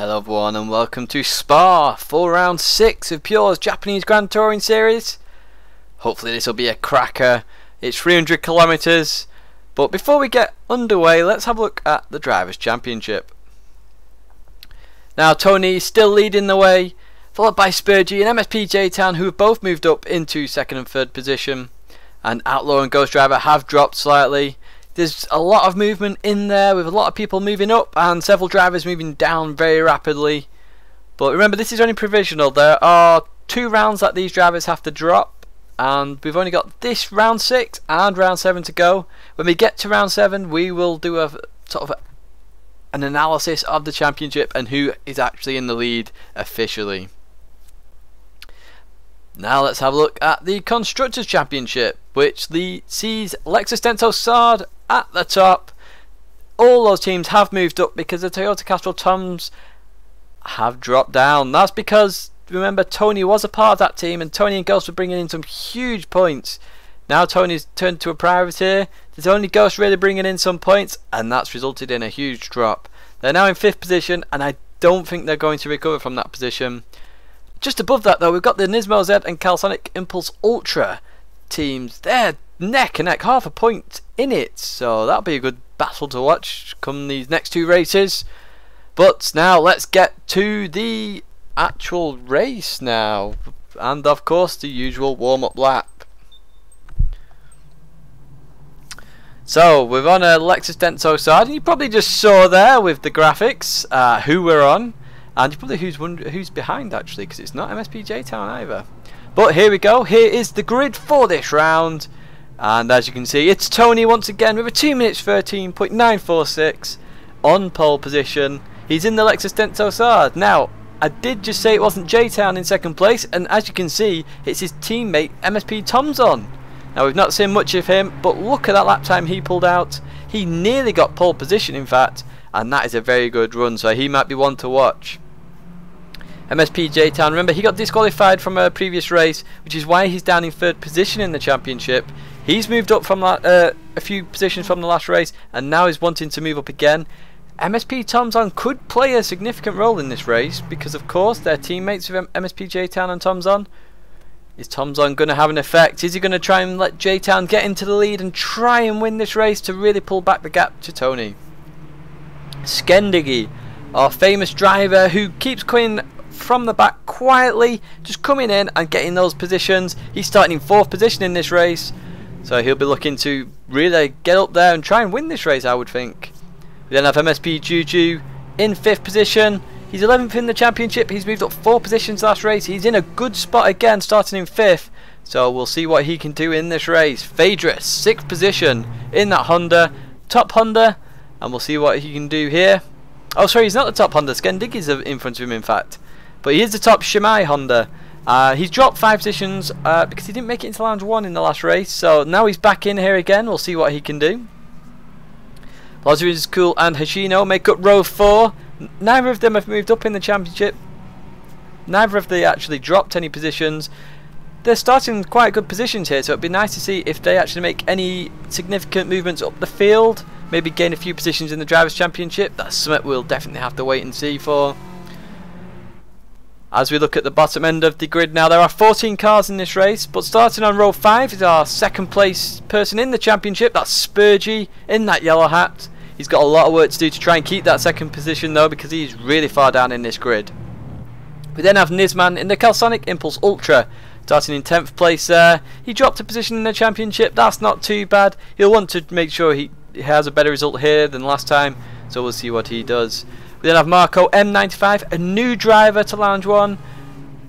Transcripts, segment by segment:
Hello everyone and welcome to Spa for round 6 of Pure's Japanese Grand Touring Series. Hopefully this will be a cracker. It's 300 kilometers, but before we get underway, let's have a look at the Drivers' Championship. Now Tony is still leading the way, followed by Spurgey and MSP J-Town, who have both moved up into 2nd and 3rd position, and Outlaw and Ghost Driver have dropped slightly. There's a lot of movement in there with a lot of people moving up and several drivers moving down very rapidly. But remember, this is only provisional. There are 2 rounds that these drivers have to drop, and we've only got this round 6 and round 7 to go. When we get to round 7, we will do a sort of an analysis of the championship and who is actually in the lead officially. Now let's have a look at the Constructors' Championship, which sees Lexus Denso Sard at the top. All those teams have moved up because the Toyota Castrol Toms have dropped down. That's because, remember, Tony was a part of that team and Tony and Ghost were bringing in some huge points. Now Tony's turned to a privateer. There's only Ghost really bringing in some points, and that's resulted in a huge drop. They're now in 5th position, and I don't think they're going to recover from that position. Just above that though, we've got the Nismo Z and Calisonic Impulse Ultra teams. They're neck and neck, half a point in it, so that'll be a good battle to watch come these next 2 races. But now let's get to the actual race now, and of course the usual warm-up lap. So we're on a Lexus Denso side, and you probably just saw there with the graphics who we're on. And you're probably who's behind actually, because it's not MSP J-Town either. But here we go, here is the grid for this round. And as you can see, it's Tony once again with a 2 minutes 13.946 on pole position. He's in the Lexus Denso Sard. Now, I did just say it wasn't J-Town in 2nd place, and as you can see, it's his teammate MSP Tomson. Now we've not seen much of him, but look at that lap time he pulled out. He nearly got pole position in fact, and that is a very good run, so he might be one to watch. MSP J-Town, remember, he got disqualified from a previous race, which is why he's down in 3rd position in the championship. He's moved up from a few positions from the last race, and now he's wanting to move up again. MSP Tomson could play a significant role in this race, because of course they're teammates with MSP J-Town and Tomson. Is Tomson going to have an effect? Is he going to try and let J-Town get into the lead and try and win this race to really pull back the gap to Tony? Tidgney, our famous driver who keeps coming from the back quietly, just coming in and getting those positions. He's starting in 4th position in this race, so he'll be looking to really get up there and try and win this race, I would think. We then have MSP Juju in 5th position. He's 11th in the championship. He's moved up 4 positions last race. He's in a good spot again, starting in 5th, so we'll see what he can do in this race. Phaedrus, 6th position in that Honda, top Honda, and we'll see what he can do here. Oh sorry, he's not the top Honda, Skendiggy's in front of him in fact. But he is the top Shimai Honda. He's dropped 5 positions because he didn't make it into Lounge 1 in the last race. So now he's back in here again. We'll see what he can do. Lazarus Cool and Hashino make up row 4. Neither of them have moved up in the championship. Neither of them actually dropped any positions. They're starting quite good positions here, so it'd be nice to see if they actually make any significant movements up the field. Maybe gain a few positions in the Drivers' Championship. That's something we'll definitely have to wait and see for. As we look at the bottom end of the grid now, there are 14 cars in this race, but starting on row 5 is our 2nd place person in the championship. That's Spurgey in that yellow hat. He's got a lot of work to do to try and keep that 2nd position though, because he's really far down in this grid. We then have Nisman in the Calisonic Impulse Ultra, starting in 10th place there. He dropped a position in the championship. That's not too bad. He'll want to make sure he has a better result here than last time, so we'll see what he does. We then have Marco M95, a new driver to Lounge 1.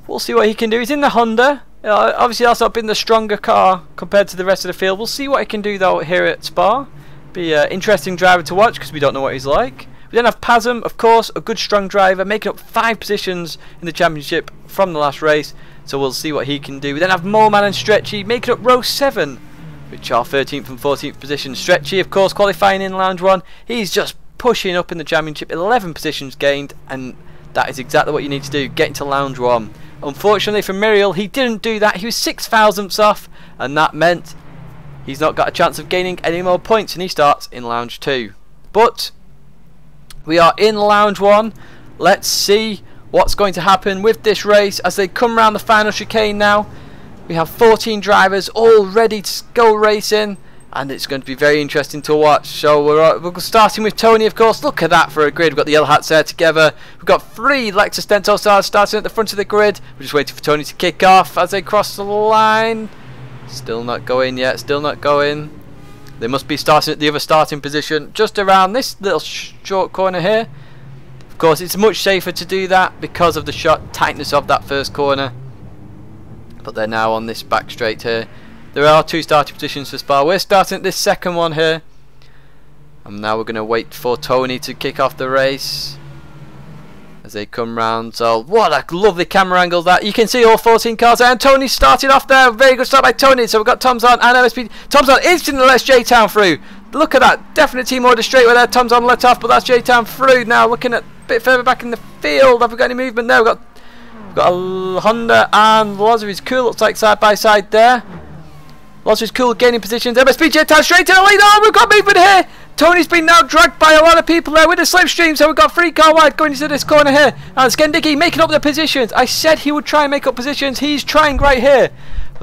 We'll see what he can do. He's in the Honda. Obviously that's not been the stronger car compared to the rest of the field. We'll see what he can do though here at Spa. Be an interesting driver to watch because we don't know what he's like. We then have Pasm, of course, a good strong driver, making up 5 positions in the championship from the last race. So we'll see what he can do. We then have Moleman and Stretchy making up row 7, which are 13th and 14th positions. Stretchy, of course, qualifying in Lounge 1. He's just pushing up in the championship, 11 positions gained, and that is exactly what you need to do, get into Lounge 1. Unfortunately for Muriel, he didn't do that. He was 6 thousandths off, and that meant he's not got a chance of gaining any more points, and he starts in Lounge 2. But we are in Lounge 1. let's see what's going to happen with this race as they come around the final chicane now. We have 14 drivers all ready to go racing, and it's going to be very interesting to watch. So we're starting with Tony, of course. Look at that for a grid. We've got the yellow hats there together. We've got 3 Lexus Stento stars starting at the front of the grid. We're just waiting for Tony to kick off as they cross the line. Still not going yet, still not going. They must be starting at the other starting position just around this little short corner here. Of course, it's much safer to do that because of the tightness of that first corner. But they're now on this back straight here. There are 2 starting positions for Spa. We're starting at this second one here. And now we're going to wait for Tony to kick off the race as they come round. So what a lovely camera angle that. You can see all 14 cars there, and Tony started off there. Very good start by Tony. So we've got Tom's on and MSP. Tom's on instantly lets J-Town through. Look at that. Definite team order straight where there. Tom's on let off, but that's J-Town through. Now looking at a bit further back in the field. Have we got any movement there? We've got a Honda and Lazarus Cool, looks like side by side there. Lazarus Cool gaining positions. MSP J-Town straight to the lead. Oh, we've got movement here. Tony's been now dragged by a lot of people there with the slipstream, so we've got 3 car wide going into this corner here. And Skendicki making up the positions. I said he would try and make up positions. He's trying right here.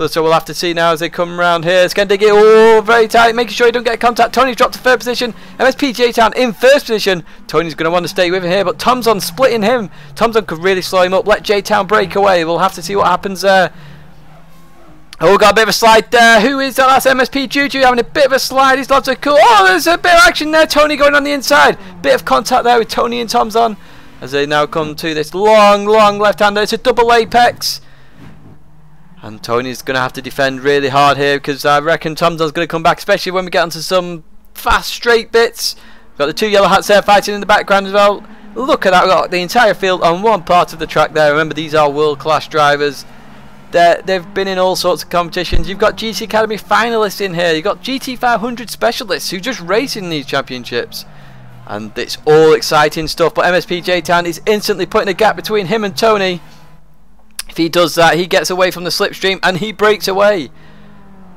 So we'll have to see now as they come around here. Skendicki, oh, very tight, making sure he don't get contact. Tony's dropped to 3rd position. MSP J-Town in 1st position. Tony's going to want to stay with him here, but Tom's on splitting him. Tom's on could really slow him up. Let J-Town break away. We'll have to see what happens there. Oh, got a bit of a slide there. Who is that? That's MSP Juju having a bit of a slide. His lads are cool. Oh, there's a bit of action there. Tony going on the inside. Bit of contact there with Tony and Tom's on as they now come to this long left-hander. It's a double apex. And Tony's going to have to defend really hard here because I reckon Tom's going to come back, especially when we get onto some fast straight bits. Got the 2 yellow hats there fighting in the background as well. Look at that. We've got the entire field on one part of the track there. Remember, these are world-class drivers. They've been in all sorts of competitions. You've got GT Academy finalists in here. You've got GT500 specialists who just race in these championships. And it's all exciting stuff. But MSP J-Town is instantly putting a gap between him and Tony. If he does that, he gets away from the slipstream and he breaks away.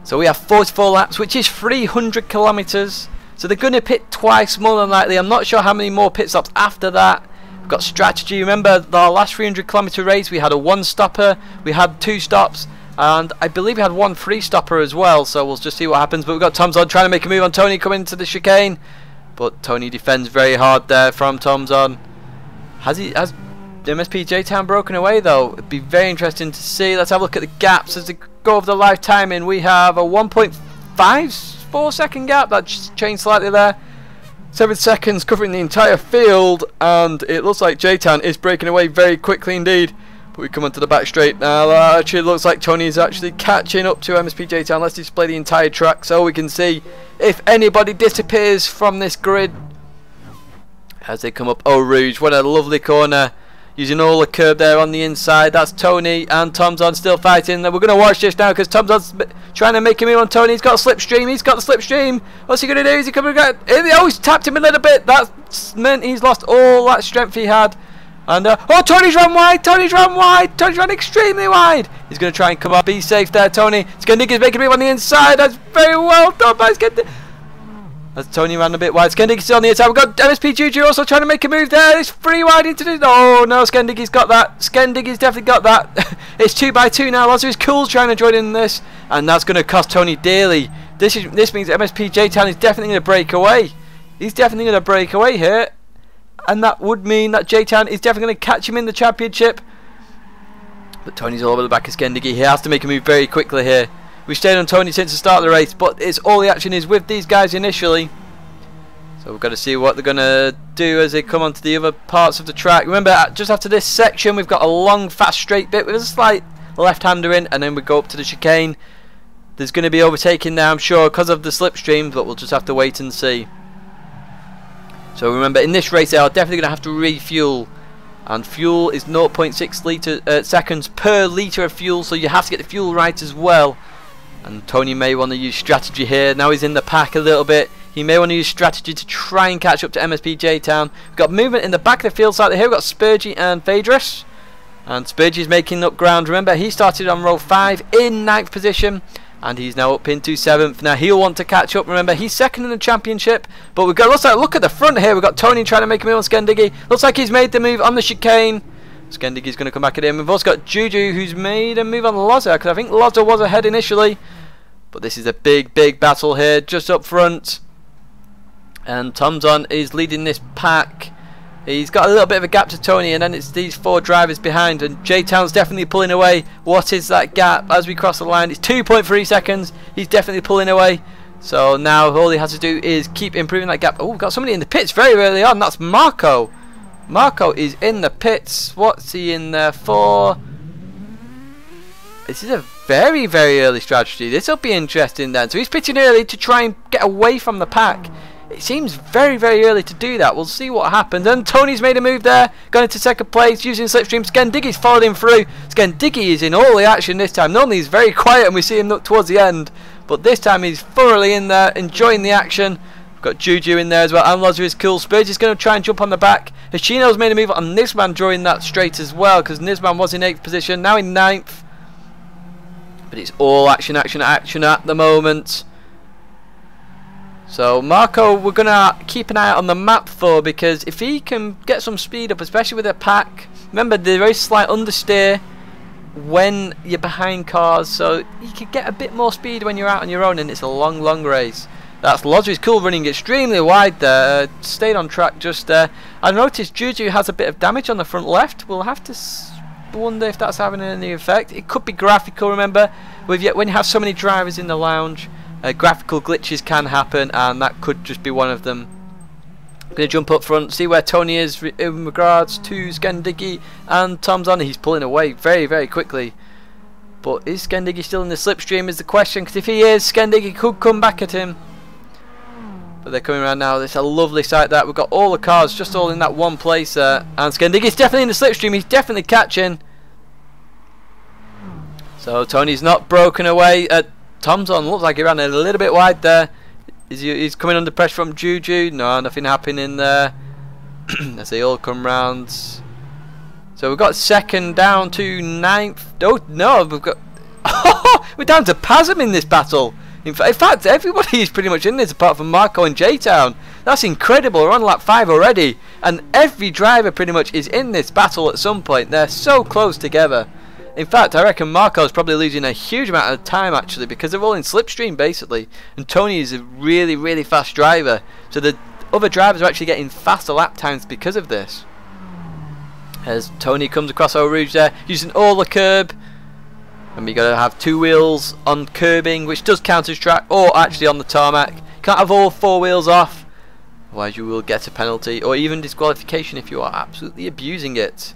So we have 44 laps, which is 300 kilometers. So they're going to pit twice more than likely. I'm not sure how many more pit stops after that. We've got strategy. Remember, our last 300 kilometer race, we had a 1-stopper, we had 2 stops, and I believe we had 1 3-stopper as well. So we'll just see what happens. But we've got Tom's on trying to make a move on Tony coming into the chicane, but Tony defends very hard there from Tom's on. Has MSP J-Town broken away though? It'd be very interesting to see. Let's have a look at the gaps as they go over the live timing. We have a 1.54 second gap. That just changed slightly there. 7 seconds covering the entire field, and it looks like J-Town is breaking away very quickly indeed. But we come onto the back straight now. Actually looks like Tony is actually catching up to MSP J-Town. Let's display the entire track so we can see if anybody disappears from this grid as they come up Eau Rouge. What a lovely corner. Using all the curb there on the inside. That's Tony and Tom's on still fighting. We're going to watch this now because Tom's on trying to make him in on Tony. He's got a slipstream. He's got the slipstream. What's he going to do? Is he coming to oh, he's tapped him a little bit. That's meant he's lost all that strength he had. And oh, Tony's run wide. Tony's run wide. Tony's run extremely wide. He's going to try and come up. Be safe there, Tony. Skendicki's making a move on the inside. That's very well done by Skendicki. As Tony ran a bit wide, Skendicki's on the inside. We've got MSP Juju also trying to make a move there. It's 3 wide into the... Oh no, Skendicki's got that. Skendicki's definitely got that. It's 2 by 2 now. Lazarus Cool's trying to join in this, and that's going to cost Tony dearly. This means MSP J-Town is definitely going to break away. He's definitely going to break away here, and that would mean that J-Town is definitely going to catch him in the championship. But Tony's all over the back of Skendicki. He has to make a move very quickly here. We've stayed on Tony since the start of the race, but it's all the action is with these guys initially. So we've got to see what they're going to do as they come onto the other parts of the track. Remember, just after this section, we've got a long, fast, straight bit with a slight left-hander in, and then we go up to the chicane. There's going to be overtaking now, I'm sure, because of the slipstream, but we'll just have to wait and see. So remember, in this race, they are definitely going to have to refuel. And fuel is 0.6 seconds per litre of fuel, so you have to get the fuel right as well. And Tony may want to use strategy here. Now he's in the pack a little bit. He may want to use strategy to try and catch up to MSP J-Town. We've got movement in the back of the field slightly here. We've got Spurgey and Phaedrus. And Spurgey's making up ground. Remember, he started on row 5 in 9th position. And he's now up into 7th. Now he'll want to catch up. Remember, he's 2nd in the championship. But we've got, looks like, look at the front here. We've got Tony trying to make a move on Scandigi. Looks like he's made the move on the chicane. Skendigi's going to come back at him. We've also got Juju, who's made a move on Loza, because I think Loza was ahead initially. But this is a big, big battle here, just up front. And Tomzon is leading this pack. He's got a little bit of a gap to Tony, and then it's these 4 drivers behind, and J-Town's definitely pulling away. What is that gap as we cross the line? It's 2.3 seconds. He's definitely pulling away. So now all he has to do is keep improving that gap. Oh, we've got somebody in the pits very early on. That's Marco. Marco is in the pits. What's he in there for? This is a very, very early strategy. This will be interesting then. So he's pitting early to try and get away from the pack. It seems very, very early to do that. We'll see what happens. And Tony's made a move there, going into 2nd place using slipstream. Skendigi's followed him through. Skendigi is in all the action this time. Normally he's very quiet and we see him look towards the end, but this time he's thoroughly in there, enjoying the action. We've got Juju in there as well. And Loza is cool. Spurge is going to try and jump on the back. Hashino's made a move on Nisman during that straight as well, because Nisman was in 8th position, now in 9th. But it's all action, action, action at the moment. So Marco, we're going to keep an eye out on the map for, because if he can get some speed up, especially with a pack, remember there is slight understeer when you're behind cars, so you could get a bit more speed when you're out on your own, and it's a long, long race. That's Logi's cool, running extremely wide there, stayed on track just there. I noticed Juju has a bit of damage on the front left. We'll have to wonder if that's having any effect. It could be graphical, remember, when you have so many drivers in the lounge. Graphical glitches can happen, and that could just be one of them. I'm going to jump up front, see where Tony is in regards to Skendigi and Tomzon. He's pulling away very, very quickly. But is Skendigi still in the slipstream is the question, because if he is, Skendigi could come back at him. But they're coming around now. It's a lovely sight that we've got all the cars just all in that one place there. And Skendigi's definitely in the slipstream. He's definitely catching. So Tony's not broken away. Tomzon looks like he ran a little bit wide there. He's coming under pressure from Juju. No, nothing happening there. As they all come round. So we've got 2nd down to 9th. Oh no, we've got we're down to Pazm in this battle. In fact, everybody is pretty much in this apart from Marco and J-Town. That's incredible. We're on lap 5 already, and every driver pretty much is in this battle at some point. They're so close together. In fact, I reckon Marco's probably losing a huge amount of time actually, because they're all in slipstream basically, and Tony is a really, really fast driver. So the other drivers are actually getting faster lap times because of this. As Tony comes across Eau Rouge there, using all the curb. And we got to have 2 wheels on curbing, which does count as track, or actually on the tarmac. Can't have all 4 wheels off, otherwise you will get a penalty or even disqualification if you are absolutely abusing it.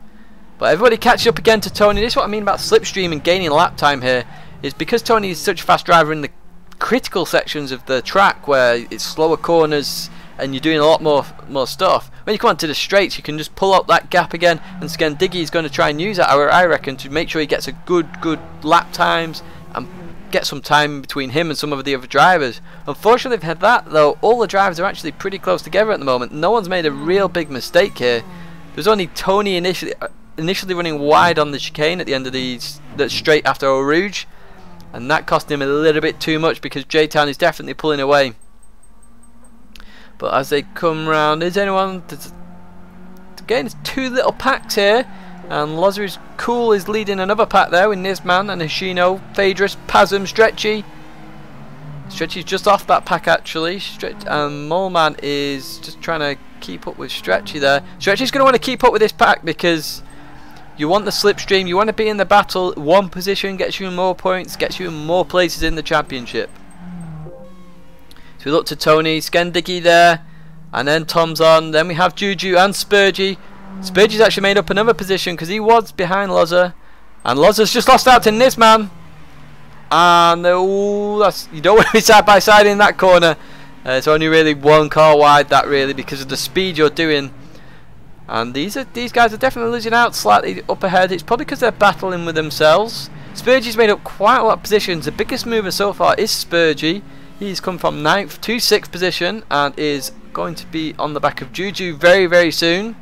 But everybody catches up again to Tony. This is what I mean about slipstream and gaining lap time here, is because Tony is such a fast driver in the critical sections of the track where it's slower corners and you're doing a lot more stuff. When you come onto the straights, you can just pull up that gap again, and Skendigi is going to try and use that, I reckon, to make sure he gets a good lap times and get some time between him and some of the other drivers. Unfortunately for that though, all the drivers are actually pretty close together at the moment. No one's made a real big mistake here. There's only Tony initially running wide on the chicane at the end of that straight after Eau Rouge, and that cost him a little bit too much because J-Town is definitely pulling away. But as they come round, is anyone... Again, it's 2 little packs here. And Loza is cool, is leading another pack there with Nisman and Hoshino, Phaedrus, Pazm, Stretchy. Stretchy's just off that pack actually. And Moleman is just trying to keep up with Stretchy there. Stretchy's going to want to keep up with this pack because you want the slipstream, you want to be in the battle. 1 position gets you more points, gets you more places in the championship. So we look to Tony, Skendigi there, and then Tomzon. Then we have Juju and Spurgy. Spurgy's actually made up another position because he was behind Loza, and Loza's just lost out to Nisman. And you don't want to be side by side in that corner. It's only really 1 car wide, that really, because of the speed you're doing. And these guys are definitely losing out slightly up ahead. It's probably because they're battling with themselves. Spurgy's made up quite a lot of positions. The biggest mover so far is Spurgy. He's come from 9th to 6th position and is going to be on the back of Juju very, very soon.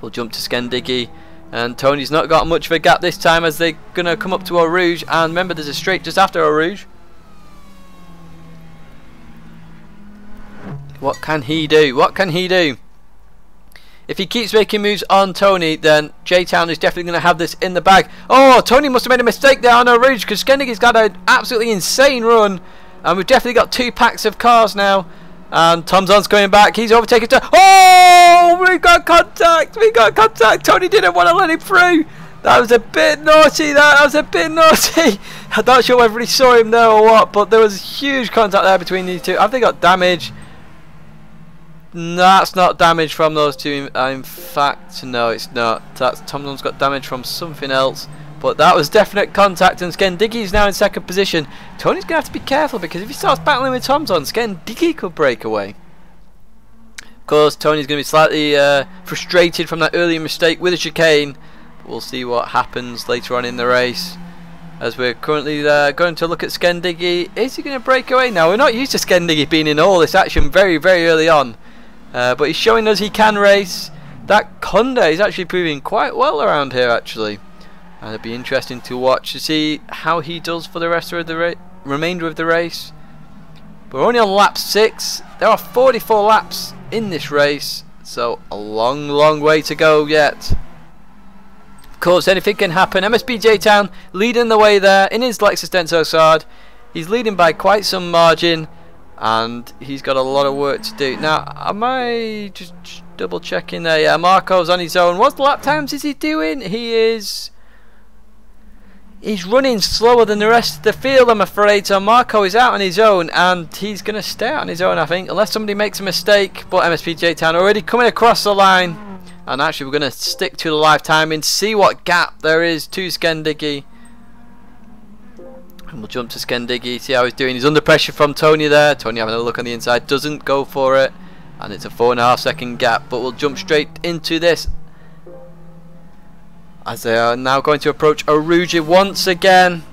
We'll jump to Skendigi. And Tony's not got much of a gap this time as they're going to come up to Eau Rouge. And remember, there's a straight just after Eau Rouge. What can he do? What can he do? If he keeps making moves on Tony, then J-Town is definitely going to have this in the bag. Oh, Tony must have made a mistake there on Eau Rouge because Skendicky's got an absolutely insane run. And we've definitely got 2 packs of cars now. And Tomzon's going back. He's overtaken. Oh, we got contact. We got contact. Tony didn't want to let him through. That was a bit naughty. That was a bit naughty. I'm not sure whether he saw him there or what, but there was huge contact there between these two. Have they got damage? No, that's not damage from those two. In fact, no, it's not. That's Tomzon's got damage from something else. But that was definite contact, and Skendicky's now in second position. Tony's going to have to be careful because if he starts battling with Tomzon, Skendicky could break away. Of course, Tony's going to be slightly frustrated from that earlier mistake with a chicane. But we'll see what happens later on in the race. As we're currently going to look at Skendicky. Is he going to break away? Now, we're not used to Skendicky being in all this action very, very early on. But he's showing us he can race. That Conda is actually proving quite well around here, actually. And it'll be interesting to watch to see how he does for the rest of the remainder of the race. But we're only on lap 6. There are 44 laps in this race, so a long, long way to go yet. Of course, anything can happen. MSP J-Town leading the way there in his Lexus Denso Sard. He's leading by quite some margin, and he's got a lot of work to do. Now, am I just double checking there? Yeah, Marco's on his own. What lap times is he doing? He's running slower than the rest of the field, I'm afraid. So Marco is out on his own, and he's going to stay out on his own, I think, unless somebody makes a mistake. But MSP J-Town already coming across the line. And actually, we're going to stick to the live timing, see what gap there is to Skendicky. And we'll jump to Skendicky, see how he's doing. He's under pressure from Tony there. Tony having a look on the inside, doesn't go for it. And it's a 4.5 second gap. But we'll jump straight into this, as they are now going to approach Eau Rouge once again.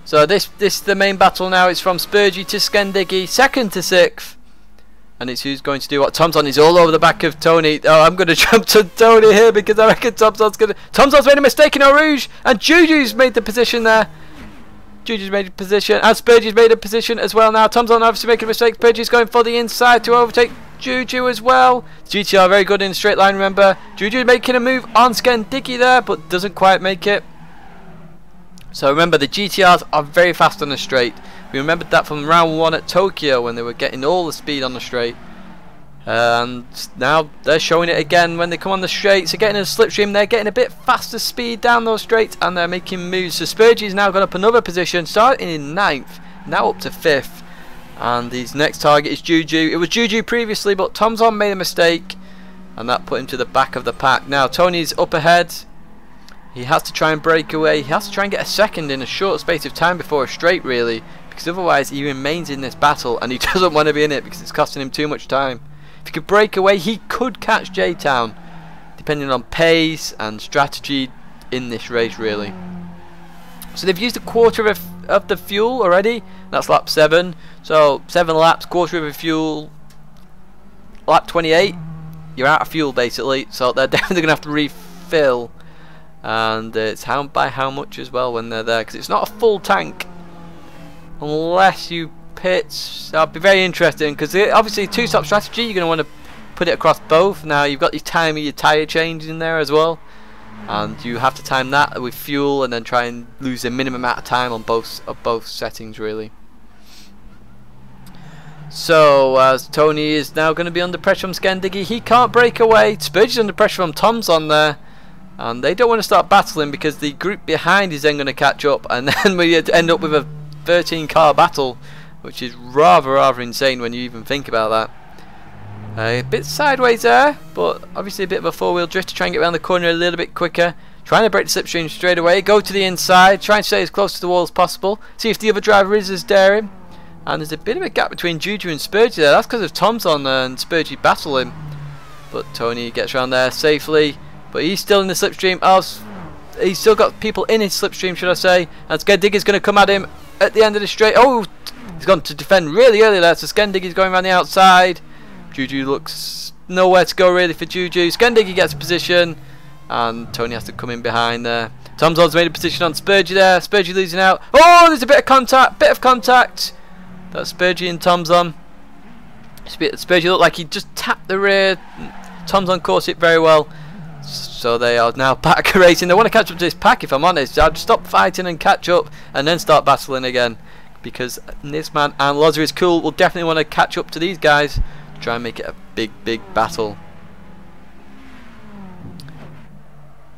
So this the main battle now. It's from Spurgey to Skendicky, second to 6th, and it's who's going to do what. Tomzon is all over the back of Tony. Oh, I'm going to jump to Tony here because I reckon Tomzon's made a mistake in Eau Rouge, and Juju's made the position there. Juju's made a position, and Spurgey's made a position as well now. Tomzon obviously making a mistake. Spurgey's going for the inside to overtake Juju as well. GTR very good in straight line, remember. Juju making a move on Skendicky there, but doesn't quite make it. So remember, the GTRs are very fast on the straight. We remembered that from round 1 at Tokyo when they were getting all the speed on the straight. And now they're showing it again when they come on the straight. So getting a slipstream, they're getting a bit faster speed down those straights, and they're making moves. So Spurgey's now got up another position, starting in 9th, now up to 5th. And his next target is Juju. It was Juju previously, but Tomzon made a mistake, and that put him to the back of the pack. Now Tony's up ahead. He has to try and break away. He has to try and get a second in a short space of time before a straight, really, because otherwise he remains in this battle, and he doesn't want to be in it because it's costing him too much time. If he could break away, he could catch J-Town, depending on pace and strategy in this race, really. So they've used a quarter of the fuel already. That's lap 7. So 7 laps, quarter of a fuel. Lap 28, you're out of fuel basically. So they're definitely going to have to refill. And it's by how much as well when they're there, because it's not a full tank unless you pit. So that'll be very interesting, because obviously 2-stop strategy, you're going to want to put it across both. Now you've got your time of your tyre change in there as well, and you have to time that with fuel and then try and lose the minimum amount of time on both settings, really. So as Tony is now going to be under pressure from Skendicky, he can't break away. Spurgey's under pressure from Tomzon there, and they don't want to start battling because the group behind is then going to catch up, and then we end up with a 13-car battle, which is rather insane when you even think about that. A bit sideways there, but obviously a bit of a 4-wheel drift to try and get around the corner a little bit quicker. Trying to break the slipstream straight away, go to the inside, try and stay as close to the wall as possible, see if the other driver is as daring. And there's a bit of a gap between Juju and Spurgey there. That's because of Tomzon and Spurgey battling. But Tony gets around there safely, but he's still in the slipstream. He's still got people in his slipstream, should I say. And Skendicky's going to come at him at the end of the straight. Oh, he's gone to defend really early there, so Skendicky's going around the outside. Juju looks nowhere to go really for Juju. Skendicky gets a position, and Tony has to come in behind there. Tom's made a position on Spurgey there. Spurgey losing out. Oh, there's a bit of contact. That's Spurgey and Tom's. Spurgey looked like he just tapped the rear. Tom's caught it very well. So they are now back racing. They want to catch up to this pack, if I'm honest. I'd stop fighting and catch up and then start battling again, because Nisman and Lozer is cool. Will definitely want to catch up to these guys. Try and make it a big battle.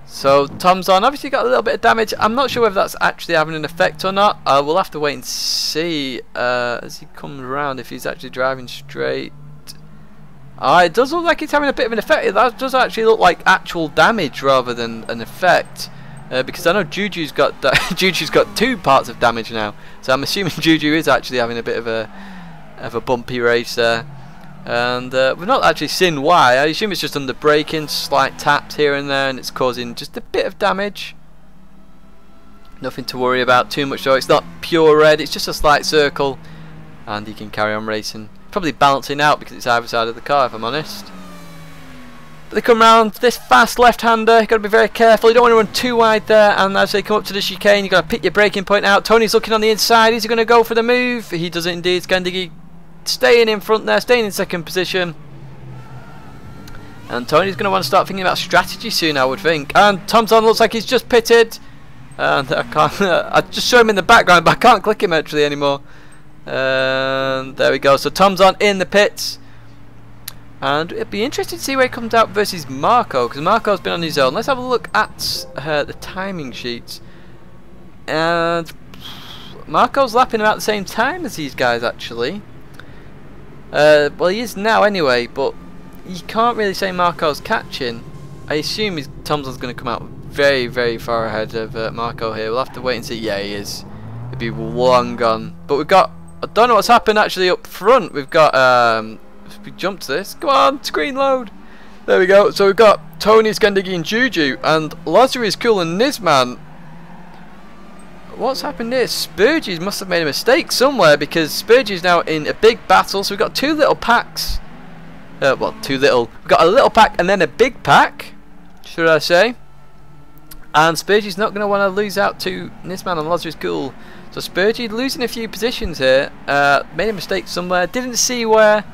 So Tom's obviously got a little bit of damage. I'm not sure whether that's actually having an effect or not. We'll have to wait and see as he comes around if he's actually driving straight. It does look like it's having a bit of an effect. That does actually look like actual damage rather than an effect, because I know Juju's got Juju's got 2 parts of damage now. So I'm assuming Juju is actually having a bit of a bumpy race there, and we've not actually seen why. I assume it's just under braking, slight taps here and there, and it's causing just a bit of damage. Nothing to worry about too much though. It's not pure red. It's just a slight circle, and he can carry on racing. Probably balancing out because it's either side of the car, if I'm honest. But they come round this fast left-hander. You've got to be very careful. You don't want to run too wide there. And as they come up to the chicane, you've got to pick your braking point out. Tony's looking on the inside. Is he going to go for the move? He does it indeed. Scandigi staying in front there, staying in second position. And Tony's going to want to start thinking about strategy soon, I would think. And Tom's looks like he's just pitted. And I can't. I just show him in the background, but I can't click him actually anymore. And there we go. So Tom's in the pits, and it'd be interesting to see where he comes out versus Marco, because Marco's been on his own. Let's have a look at the timing sheets, and Marco's lapping about the same time as these guys actually. Well, he is now anyway, but you can't really say Marco's catching. I assume Tom's going to come out very far ahead of Marco here. We'll have to wait and see. Yeah, he is. It'd be long gone. But we've got, I don't know what's happened actually up front. We've got if we jump to this, come on, screen load. There we go. So we've got Tony, Scandigi and Juju, and Lozer is cool and Nisman. What's happened here? Spurgey must have made a mistake somewhere, because Spurgey's now in a big battle. So we've got 2 little packs. Well, 2 little. We've got a little pack and then a big pack, should I say? And Spurgey's not going to want to lose out to Nisman and Lozer is cool. So Spurgey losing a few positions here. Made a mistake somewhere. Didn't see where.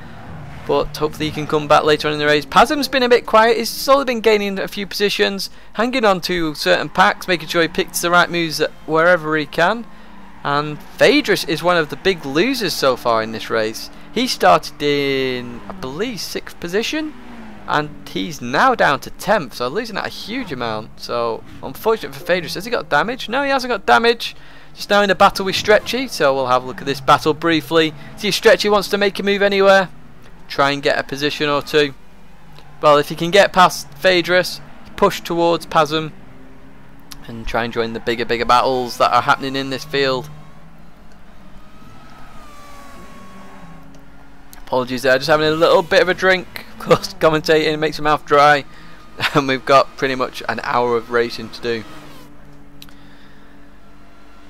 But hopefully he can come back later on in the race. Pazum's been a bit quiet. He's slowly been gaining a few positions, hanging on to certain packs, making sure he picks the right moves wherever he can. And Phaedrus is one of the big losers so far in this race. He started in, I believe, 6th position, and he's now down to 10th, so losing out a huge amount. So unfortunate for Phaedrus. Has he got damage? No, he hasn't got damage. Just now in a battle with Stretchy, so we'll have a look at this battle briefly. See if Stretchy wants to make a move anywhere. Try and get a position or 2. Well, if he can get past Phaedrus, push towards Pazum and try and join the bigger battles that are happening in this field. Apologies there, just having a little bit of a drink. Of course, commentating makes my mouth dry, and we've got pretty much an hour of racing to do.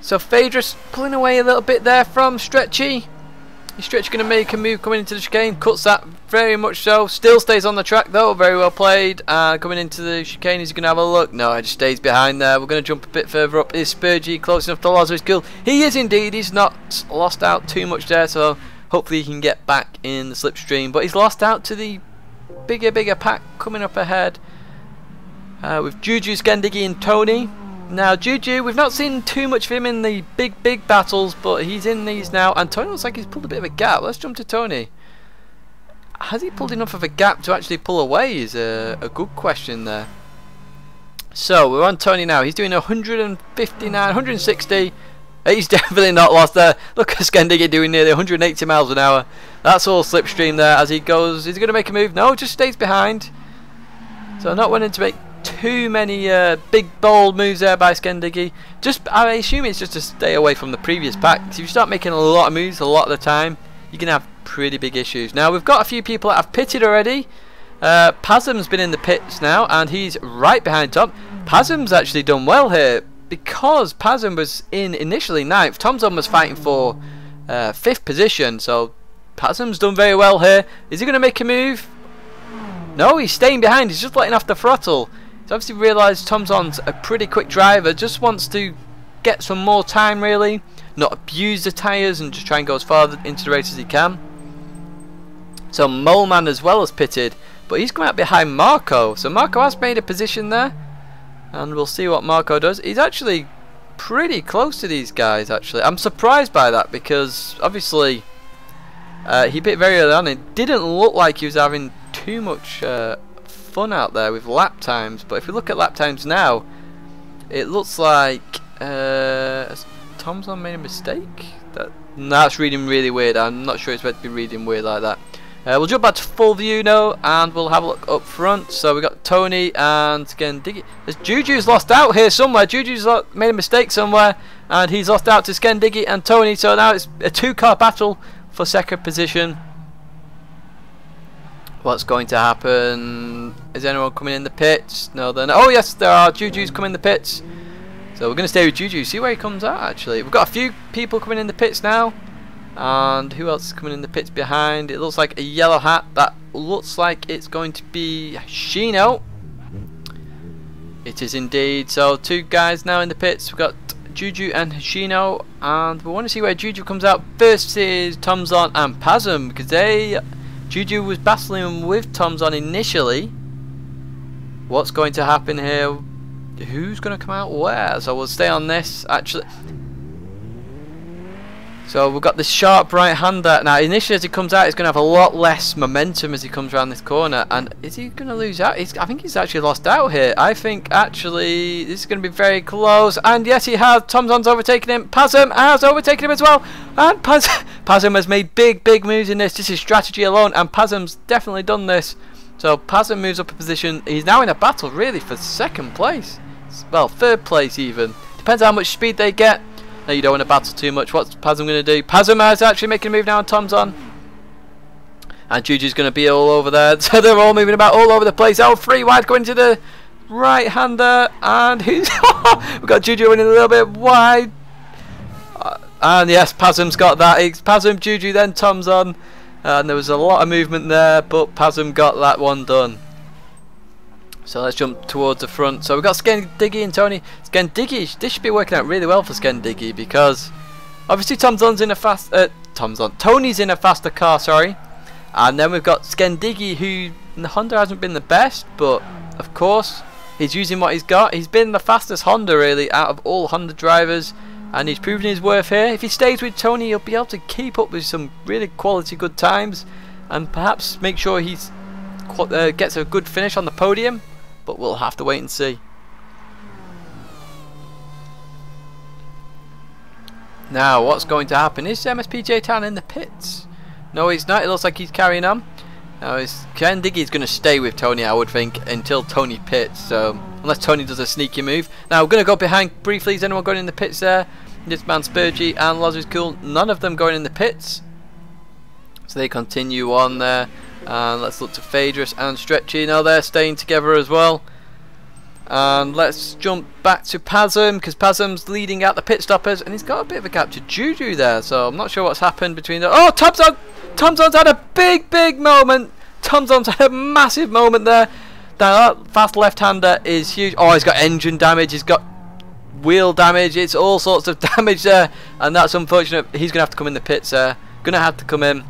So Phaedrus pulling away a little bit there from Stretchy. Is Stretchy going to make a move coming into the chicane? Cuts that very much so. Still stays on the track though. Very well played. Coming into the chicane, is he going to have a look? No, he just stays behind there. We're going to jump a bit further up. Is Spurgey close enough to Lozer's kill? He is indeed. He's not lost out too much there, so hopefully he can get back in the slipstream. But he's lost out to the bigger pack coming up ahead. With Juju, Scandigi and Tony. Now Juju, we've not seen too much of him in the big battles, but he's in these now, and Tony looks like he's pulled a bit of a gap. Let's jump to Tony. Has he pulled enough of a gap to actually pull away is a good question there. So we're on Tony now. He's doing 159, 160. He's definitely not lost there. Look at Scandigi doing nearly 180 miles an hour. That's all slipstream there as he goes. Is he going to make a move? No, just stays behind. So not wanting to make too many big bold moves there by Scandigi. I assume it's just to stay away from the previous pack. If you start making a lot of moves a lot of the time, you're going to have pretty big issues. Now we've got a few people that have pitted already. Pazum's been in the pits now, and he's right behind Tom. Pazum's actually done well here, because Pazum was in initially 9th. Tomzon was fighting for 5th position, so Pazum's done very well here. Is he going to make a move? No, he's staying behind. He's just letting off the throttle. He's obviously realised Tomzon's a pretty quick driver, just wants to get some more time really, not abuse the tyres and just try and go as far into the race as he can. So Moleman as well has pitted, but he's come out behind Marco, so Marco has made a position there, and we'll see what Marco does. He's actually pretty close to these guys actually. I'm surprised by that because obviously he pit very early on. It didn't look like he was having too much fun out there with lap times, but if we look at lap times now, it looks like has Tomzon made a mistake? That's reading really weird. I'm not sure it's meant to be reading weird like that. We'll jump back to full view now and we'll have a look up front. So we got Tony and Skendiggy. There's Juju's lost out here somewhere. Juju's made a mistake somewhere and he's lost out to Skendiggy and Tony. So now it's a two-car battle for second position. What's going to happen? Is anyone coming in the pits? No, they're not. Oh yes, there are. Juju's coming in the pits. So we're going to stay with Juju, see where he comes out actually. We've got a few people coming in the pits now. And who else is coming in the pits behind? It looks like a yellow hat. That looks like it's going to be Shino. It is indeed. So two guys now in the pits. We've got Juju and Shino. And we want to see where Juju comes out. First is Tomzon and Pazum, because Juju was battling with Tomzon initially. What's going to happen here? Who's going to come out where? So we'll stay on this actually. So we've got this sharp right-hander. Now initially as he comes out, he's going to have a lot less momentum as he comes around this corner. And is he going to lose out? I think he's actually lost out here. I think actually this is going to be very close. And yes, he has. Tomzon's overtaken him. Pazum has overtaken him as well. And Pazum has made big moves in this. This is strategy alone. And Pazum's definitely done this. So Pazum moves up a position. He's now in a battle really for second place. Well, third place even. Depends how much speed they get. No, you don't want to battle too much. What's Pazum going to do? Pazum is actually making a move now on Tomzon. And Juju's going to be all over there. So they're all moving about all over the place. Oh, free wide going to the right-hander. And who's... we've got Juju winning a little bit wide. And yes, Pazum's got that. It's Pazum, Juju, then Tomzon. And there was a lot of movement there, but Pazum got that one done. So let's jump towards the front. So we've got Skendiggy and Tony. Skendiggy, this should be working out really well for Skendiggy because obviously Tomzon's in a fast Tony's in a faster car, sorry. And then we've got Skendiggy, who the Honda hasn't been the best, but of course he's using what he's got. He's been the fastest Honda really out of all Honda drivers, and he's proven his worth here. If he stays with Tony, he'll be able to keep up with some really quality good times and perhaps make sure he's gets a good finish on the podium. But we'll have to wait and see. Now, what's going to happen? Is MSPJ Town in the pits? No, he's not. It looks like he's carrying on. Now, Skendiggy's going to stay with Tony, I would think, until Tony pits. So, unless Tony does a sneaky move. Now, we're going to go behind briefly. Is anyone going in the pits there? This man, Spurgey and Lazarus Cool. None of them going in the pits. So they continue on there. And let's look to Phaedrus and Stretchy. Now they're staying together as well. And let's jump back to Pazum, because Pazum's leading out the pit stoppers, and he's got a bit of a gap to Juju there. So I'm not sure what's happened between the... Oh, Tomzon! Tomzon's had a big moment. Tomzon's had a massive moment there. That fast left-hander is huge. Oh, he's got engine damage. He's got wheel damage. It's all sorts of damage there, and that's unfortunate. He's going to have to come in the pits there. Going to have to come in.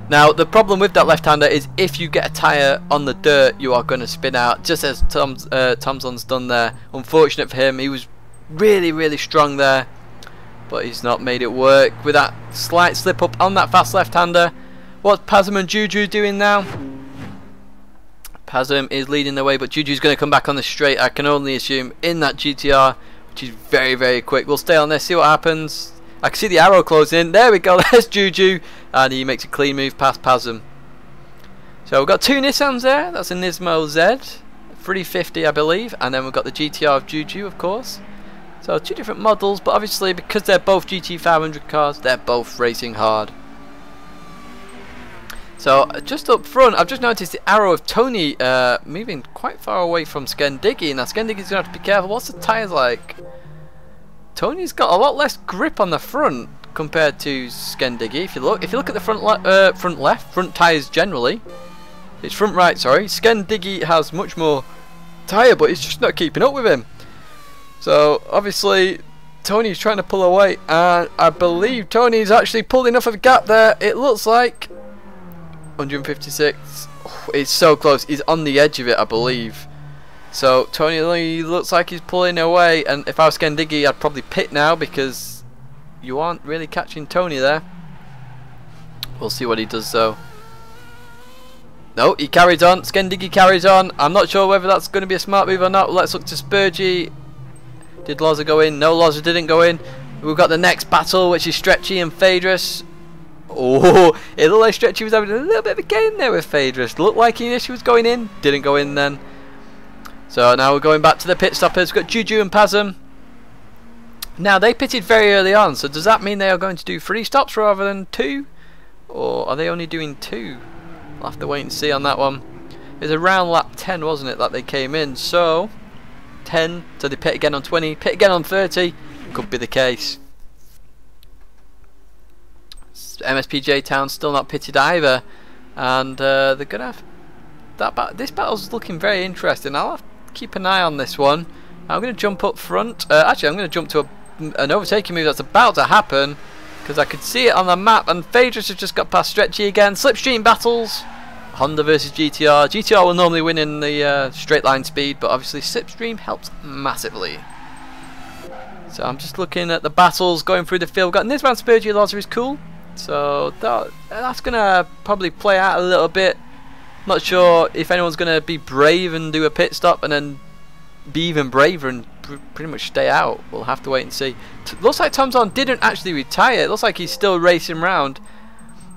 Now the problem with that left-hander is if you get a tyre on the dirt, you are going to spin out, just as Tomzon's done there. Unfortunate for him, he was really strong there, but he's not made it work with that slight slip up on that fast left-hander. What's Pazum and Juju doing now? Pazum is leading the way, but Juju's going to come back on the straight, I can only assume, in that GTR, which is very quick. We'll stay on there, see what happens. I can see the arrow closing in. There we go. There's Juju. And he makes a clean move past Pazum. So we've got two Nissans there. That's a Nismo Z. 350, I believe. And then we've got the GTR of Juju, of course. So two different models. But obviously, because they're both GT500 cars, they're both racing hard. So just up front, I've just noticed the arrow of Tony moving quite far away from Skendiggy. Now Skendiggy's going to have to be careful. What's the tyres like? Tony's got a lot less grip on the front compared to Skendiggy. If you look at the front tyres generally, It's front right, sorry. Skendiggy has much more tyre, but he's just not keeping up with him. So obviously Tony's trying to pull away, and I believe Tony's actually pulled enough of a gap there. It looks like 156. Oh, it's so close. He's on the edge of it, I believe. So Tony looks like he's pulling away, and if I was Skendiggy, I'd probably pit now because you aren't really catching Tony there. We'll see what he does though. No, he carries on. Skendiggy carries on. I'm not sure whether that's going to be a smart move or not. Let's look to Spurgey. Did Loza go in? No, Loza didn't go in. We've got the next battle, which is Stretchy and Phaedrus. Oh, it looked like Stretchy was having a little bit of a game there with Phaedrus. Looked like he initially was going in. Didn't go in then. So now we're going back to the pit stoppers. We've got Juju and Pasm. Now, they pitted very early on, so does that mean they are going to do 3 stops rather than 2? Or are they only doing 2? We'll have to wait and see on that one. It was around lap 10, wasn't it, that they came in. So 10, so they pit again on 20, pit again on 30. Could be the case. MSPJ Town still not pitted either, and they're gonna have that. This battle's looking very interesting. I'll have to keep an eye on this one. I'm gonna jump up front. Actually, I'm gonna jump to an overtaking move that's about to happen, because I could see it on the map, and Phaedrus has just got past Stretchy again. Slipstream battles. Honda versus GTR. GTR will normally win in the straight line speed, but obviously Slipstream helps massively. So I'm just looking at the battles going through the field. We've got Nisman Spurgey Loza is cool. So that's going to probably play out a little bit. Not sure if anyone's going to be brave and do a pit stop and then be even braver and pretty much stay out. We'll have to wait and see. Looks like Tomzon didn't actually retire. It looks like he's still racing around.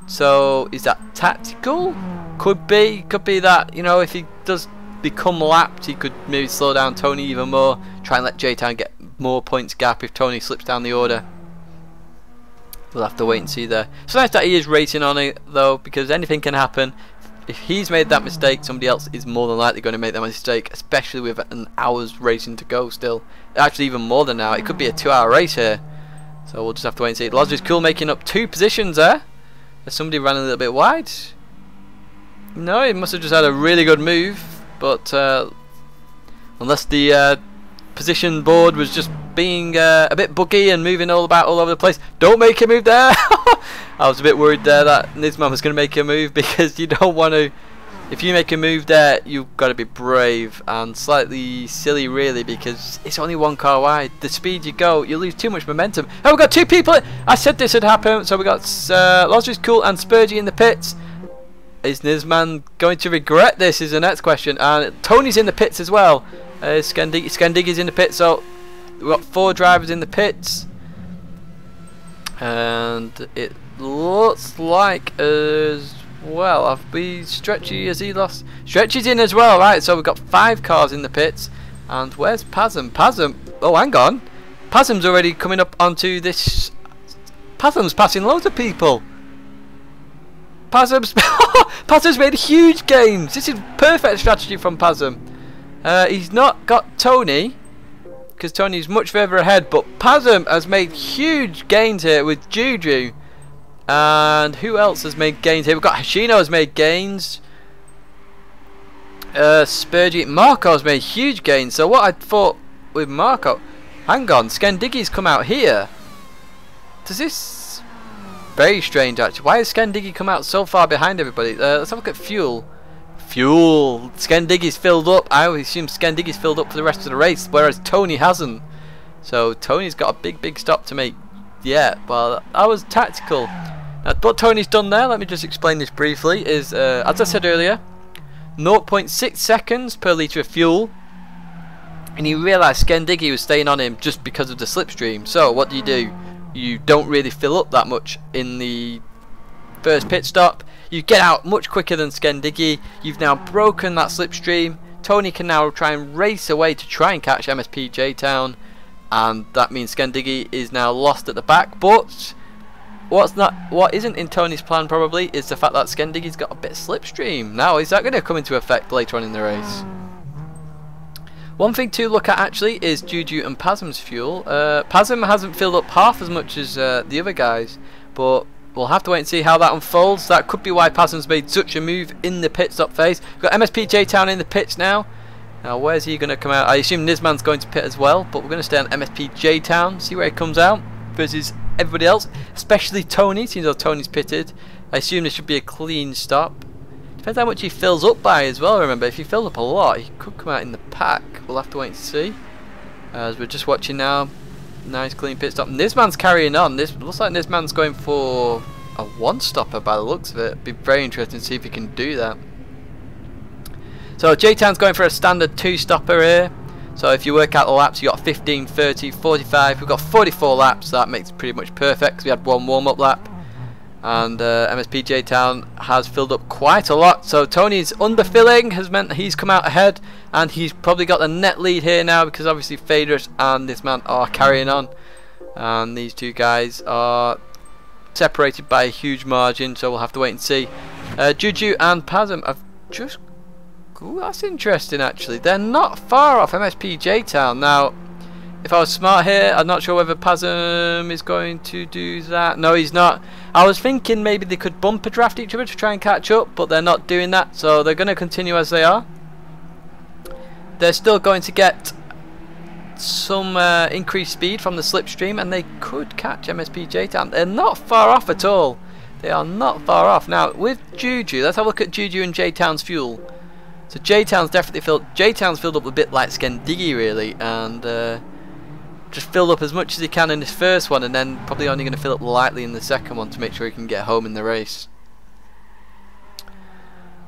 So is that tactical? Could be that, you know, if he does become lapped, he could maybe slow down Tony even more, try and let J-Town get more points gap if Tony slips down the order. We'll have to wait and see there. It's nice that he is racing on it though, because anything can happen. If he's made that mistake, somebody else is more than likely going to make that mistake, especially with an hour's racing to go still. Actually even more than now. It could be a 2-hour race here. So we'll just have to wait and see. Loza is cool, making up 2 positions there. Somebody ran a little bit wide. No, he must have just had a really good move, but unless the position board was just being a bit buggy and moving all over the place. Don't make a move there. I was a bit worried there that Nisman was going to make a move, because you don't want to. If you make a move there, you've got to be brave, and slightly silly really, because it's only 1 car wide. The speed you go, you lose too much momentum. Oh, we've got 2 people. I said this would happen. So we got Loza is cool and Spurgey in the pits. Is Nisman going to regret this is the next question. And Tony's in the pits as well. Skendiggy's in the pits. So we've got 4 drivers in the pits. And it looks like as well, Stretchy, has he lost? Stretchy's in as well, right? So we've got 5 cars in the pits. And where's Pasm? Pasm, oh hang on. Pasm's already coming up onto this. Pasm's passing loads of people. Pasm's made huge gains. This is perfect strategy from Pasm. He's not got Tony, because Tony's much further ahead, but Pasm has made huge gains here with Juju. And who else has made gains here? We've got Hashino has made gains. Spurgey, Marco has made huge gains. So what I thought with Marco, hang on, Skendiggy's come out here. Does this? Very strange actually. Why has Skendiggy come out so far behind everybody? Let's have a look at fuel. Fuel. Skendiggy's filled up. I always assume Skendiggy's filled up for the rest of the race, whereas Tony hasn't. So Tony's got a big stop to make. Yeah, well, that was tactical. Now, what Tony's done there, let me just explain this briefly, is, as I said earlier, 0.6 seconds per litre of fuel, and he realised Skendiggy was staying on him just because of the slipstream. So what do? You don't really fill up that much in the first pit stop. You get out much quicker than Skendiggy. You've now broken that slipstream. Tony can now try and race away to try and catch MSP J-Town, and that means Skendiggy is now lost at the back. But what isn't in Tony's plan probably is the fact that Skendiggy's got a bit of slipstream. Now, is that going to come into effect later on in the race? One thing to look at actually is Juju and Pasm's fuel. Pasm hasn't filled up half as much as the other guys, but we'll have to wait and see how that unfolds. That could be why Pasm's made such a move in the pit stop phase. We've got MSP J-Town in the pits now. Now where's he going to come out? I assume Nizman's going to pit as well, but we're going to stay on MSP J-Town, see where he comes out versus everybody else, especially Tony. Seems like Tony's pitted. I assume this should be a clean stop. Depends how much he fills up by as well. Remember, if he fills up a lot, he could come out in the pack. We'll have to wait and see. As we're just watching now, nice clean pit stop. And this man's carrying on. This looks like this man's going for a one-stopper by the looks of it. It'd be very interesting to see if he can do that. So J-Town's going for a standard two-stopper here. So if you work out the laps, you got 15, 30, 45. We've got 44 laps. So that makes it pretty much perfect because we had one warm-up lap. And MSP J-Town has filled up quite a lot. So Tony's underfilling has meant he's come out ahead, and he's probably got the net lead here now because obviously Phaedrus and this man are carrying on, and these two guys are separated by a huge margin. So we'll have to wait and see. Juju and Pasm have just... Ooh, that's interesting actually. They're not far off MSP J-Town. Now, if I was smart here, I'm not sure whether Pasm is going to do that. No, he's not. I was thinking maybe they could bumper draft each other to try and catch up, but they're not doing that, so they're going to continue as they are. They're still going to get some increased speed from the slipstream, and they could catch MSP J-Town. They're not far off at all. They are not far off. Now, with Juju, let's have a look at Juju and J-Town's fuel. So J-Town's definitely filled. J-Town's filled up a bit like Skendiggy really, and just filled up as much as he can in this first one, and then probably only going to fill up lightly in the second one to make sure he can get home in the race.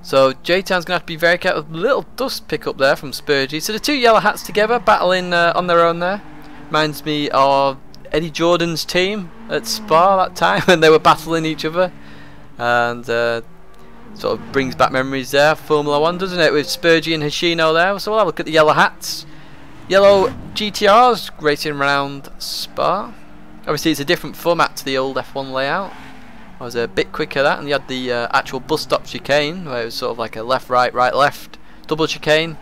So J-Town's going to have to be very careful. Little dust pick up there from Spurgey. So the two yellow hats together battling on their own there. Reminds me of Eddie Jordan's team at Spa that time when they were battling each other, and sort of brings back memories there. Formula 1, doesn't it, with Spurgey and Hoshino there. So we'll have a look at the yellow hats. Yellow GTRs racing around Spa. Obviously it's a different format to the old F1 layout. It was a bit quicker that, and you had the actual bus stop chicane where it was sort of like a left right right left double chicane,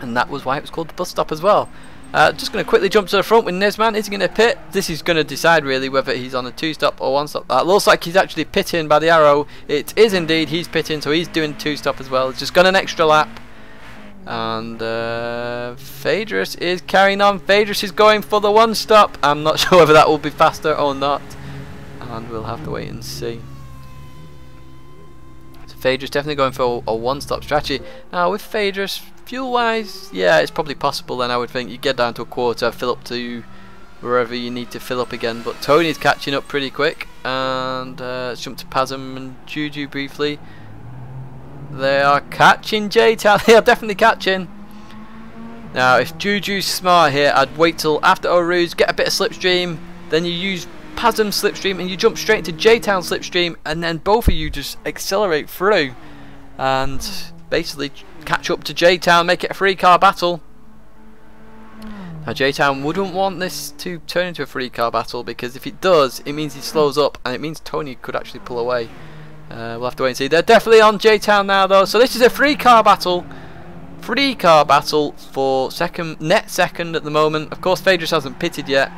and that was why it was called the bus stop as well. Just going to quickly jump to the front with Nizman. Is he going to pit? This is going to decide really whether he's on a two-stop or one-stop. That looks like he's actually pitting by the arrow. It is indeed, he's pitting, so he's doing two-stop as well. It's just got an extra lap. And Phaedrus is carrying on. Phaedrus is going for the one stop. I'm not sure whether that will be faster or not, and we'll have to wait and see. So Phaedrus definitely going for a one stop strategy. Now with Phaedrus, fuel wise, yeah, it's probably possible then. I would think you get down to a quarter, fill up to wherever you need to fill up again. But Tony's catching up pretty quick, and let's jump to Pasm and Juju briefly. They are catching J-Town. They are definitely catching. Now, if Juju's smart here, I'd wait till after Oru's, get a bit of slipstream, then you use Pasm's slipstream, and you jump straight into J-Town slipstream, and then both of you just accelerate through, and basically catch up to J-Town, make it a 3-car battle. Now, J-Town wouldn't want this to turn into a 3-car battle, because if it does, it means he slows up, and it means Tony could actually pull away. We'll have to wait and see. They're definitely on J-Town now though, so this is a 3-car battle. 3-car battle for net second at the moment. Of course Phaedrus hasn't pitted yet,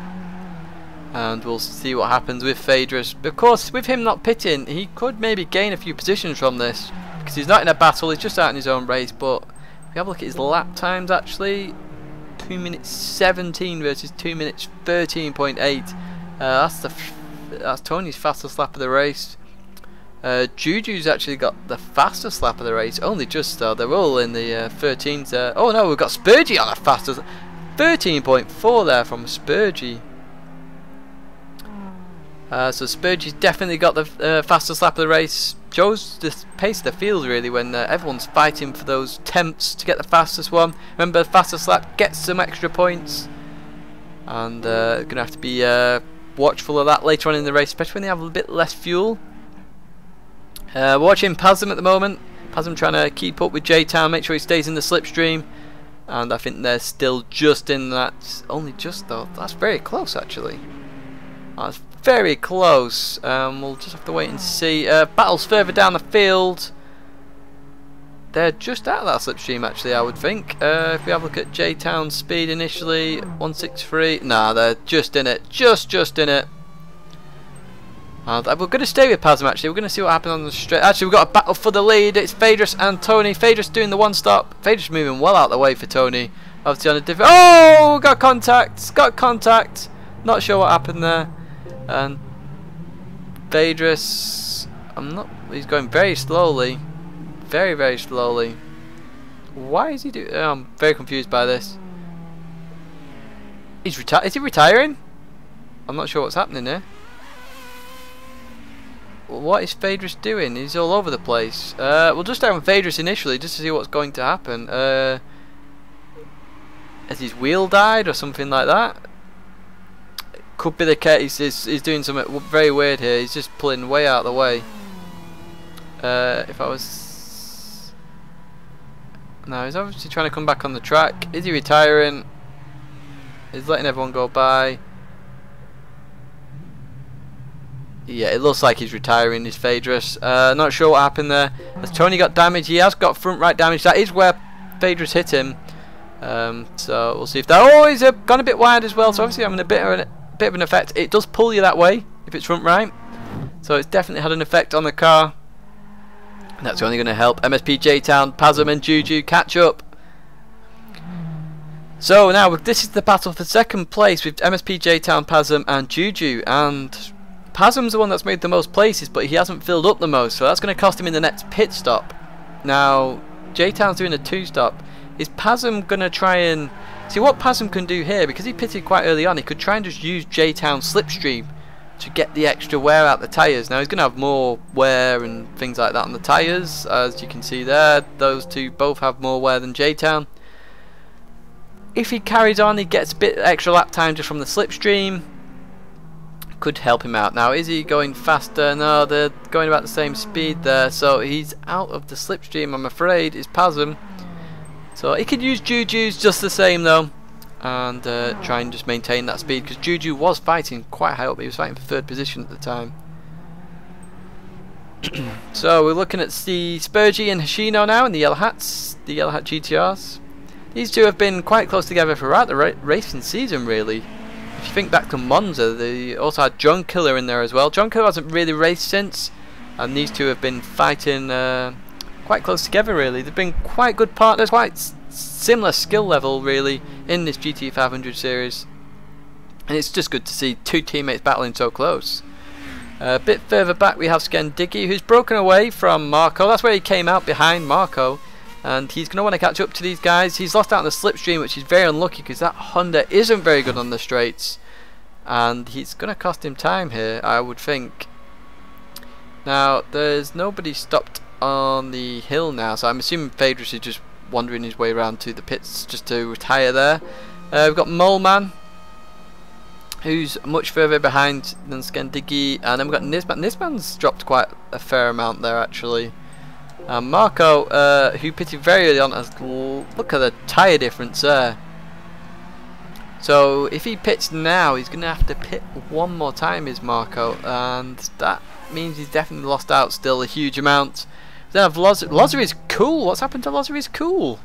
and we'll see what happens with Phaedrus. Of course, with him not pitting, he could maybe gain a few positions from this, because he's not in a battle, he's just out in his own race. But if we have a look at his lap times actually, 2 minutes 17 versus 2 minutes 13.8. That's Tony's fastest lap of the race. Juju's actually got the fastest lap of the race, only just though. They're all in the 13s. Oh no, we've got Spurgey on a fastest 13.4 there from Spurgey. So Spurgey's definitely got the fastest lap of the race. Shows the pace of the field really when everyone's fighting for those temps to get the fastest one. Remember, the fastest lap gets some extra points, and gonna have to be watchful of that later on in the race, especially when they have a bit less fuel. We're watching Pasm at the moment. Pasm trying to keep up with J-Town, make sure he stays in the slipstream, and I think they're still just in that. Only just though. That's very close actually. That's very close. We'll just have to wait and see. Battles further down the field. They're just out of that slipstream actually, I would think. If we have a look at J-Town's speed initially, 163. Nah, they're just in it. Just in it. And we're going to stay with Pasm actually. We're going to see what happens on the straight. Actually, we've got a battle for the lead. It's Phaedrus and Tony. Phaedrus doing the one stop. Phaedrus moving well out of the way for Tony. Obviously on a different. Oh, got contact. Got contact. Not sure what happened there. And Phaedrus, he's going very slowly. Very, very slowly. Why is he doing? I'm very confused by this. Is he retiring? I'm not sure what's happening here. What is Phaedrus doing? He's all over the place. We'll just stay on Phaedrus initially just to see what's going to happen. Has his wheel died or something like that? Could be the case. He's doing something very weird here. He's just pulling way out of the way. If I was... No, he's obviously trying to come back on the track. Is he retiring? He's letting everyone go by. Yeah, it looks like he's retiring, his Phaedrus. Not sure what happened there. Has Tony got damage? He has got front right damage. That is where Phaedrus hit him. So we'll see if that... Oh, he's gone a bit wide as well. So obviously having a bit of an effect. It does pull you that way if it's front right. So it's definitely had an effect on the car. And that's only going to help MSP J-Town, Pasm and Juju catch up. So now this is the battle for second place with MSP J-Town, Pasm and Juju. And Pasm's the one that's made the most places, but he hasn't filled up the most, so that's going to cost him in the next pit stop. Now, J-Town's doing a 2-stop. Is Pasm going to try and... See, what Pasm can do here, because he pitted quite early on, he could try and just use J-Town's slipstream to get the extra wear out the tyres. Now, he's going to have more wear and things like that on the tyres, as you can see there. Those two both have more wear than J-Town. If he carries on, he gets a bit extra lap time just from the slipstream. Could help him out. Now, is he going faster? No, they're going about the same speed there, so he's out of the slipstream, I'm afraid, is Pasm. So he could use Juju's just the same though, and try and just maintain that speed, because Juju was fighting quite high up. He was fighting for 3rd position at the time. So we're looking at the Spurgey and Hoshino now in the yellow hats, the yellow hat GTRs. These two have been quite close together throughout the racing season, really. If you think back to Monza, they also had John Killer in there as well. John Killer hasn't really raced since, and these two have been fighting quite close together, really. They've been quite good partners, quite similar skill level, really, in this GT500 series. And it's just good to see two teammates battling so close. A bit further back we have Tidgney, who's broken away from Marco. That's where he came out behind Marco. And he's going to want to catch up to these guys. He's lost out on the slipstream, which is very unlucky because that Honda isn't very good on the straights. And he's going to cost him time here, I would think. Now, there's nobody stopped on the hill now, so I'm assuming Phaedrus is just wandering his way around to the pits just to retire there. We've got Moleman, who's much further behind than Tidgney, and then we've got Nisman. Nisman's dropped quite a fair amount there, actually. Marco, who pitted very early on, look at the tyre difference there. So if he pits now, he's going to have to pit one more time, is Marco, and that means he's definitely lost out still a huge amount. Then I have Lozer is cool. What's happened to Lozer is cool?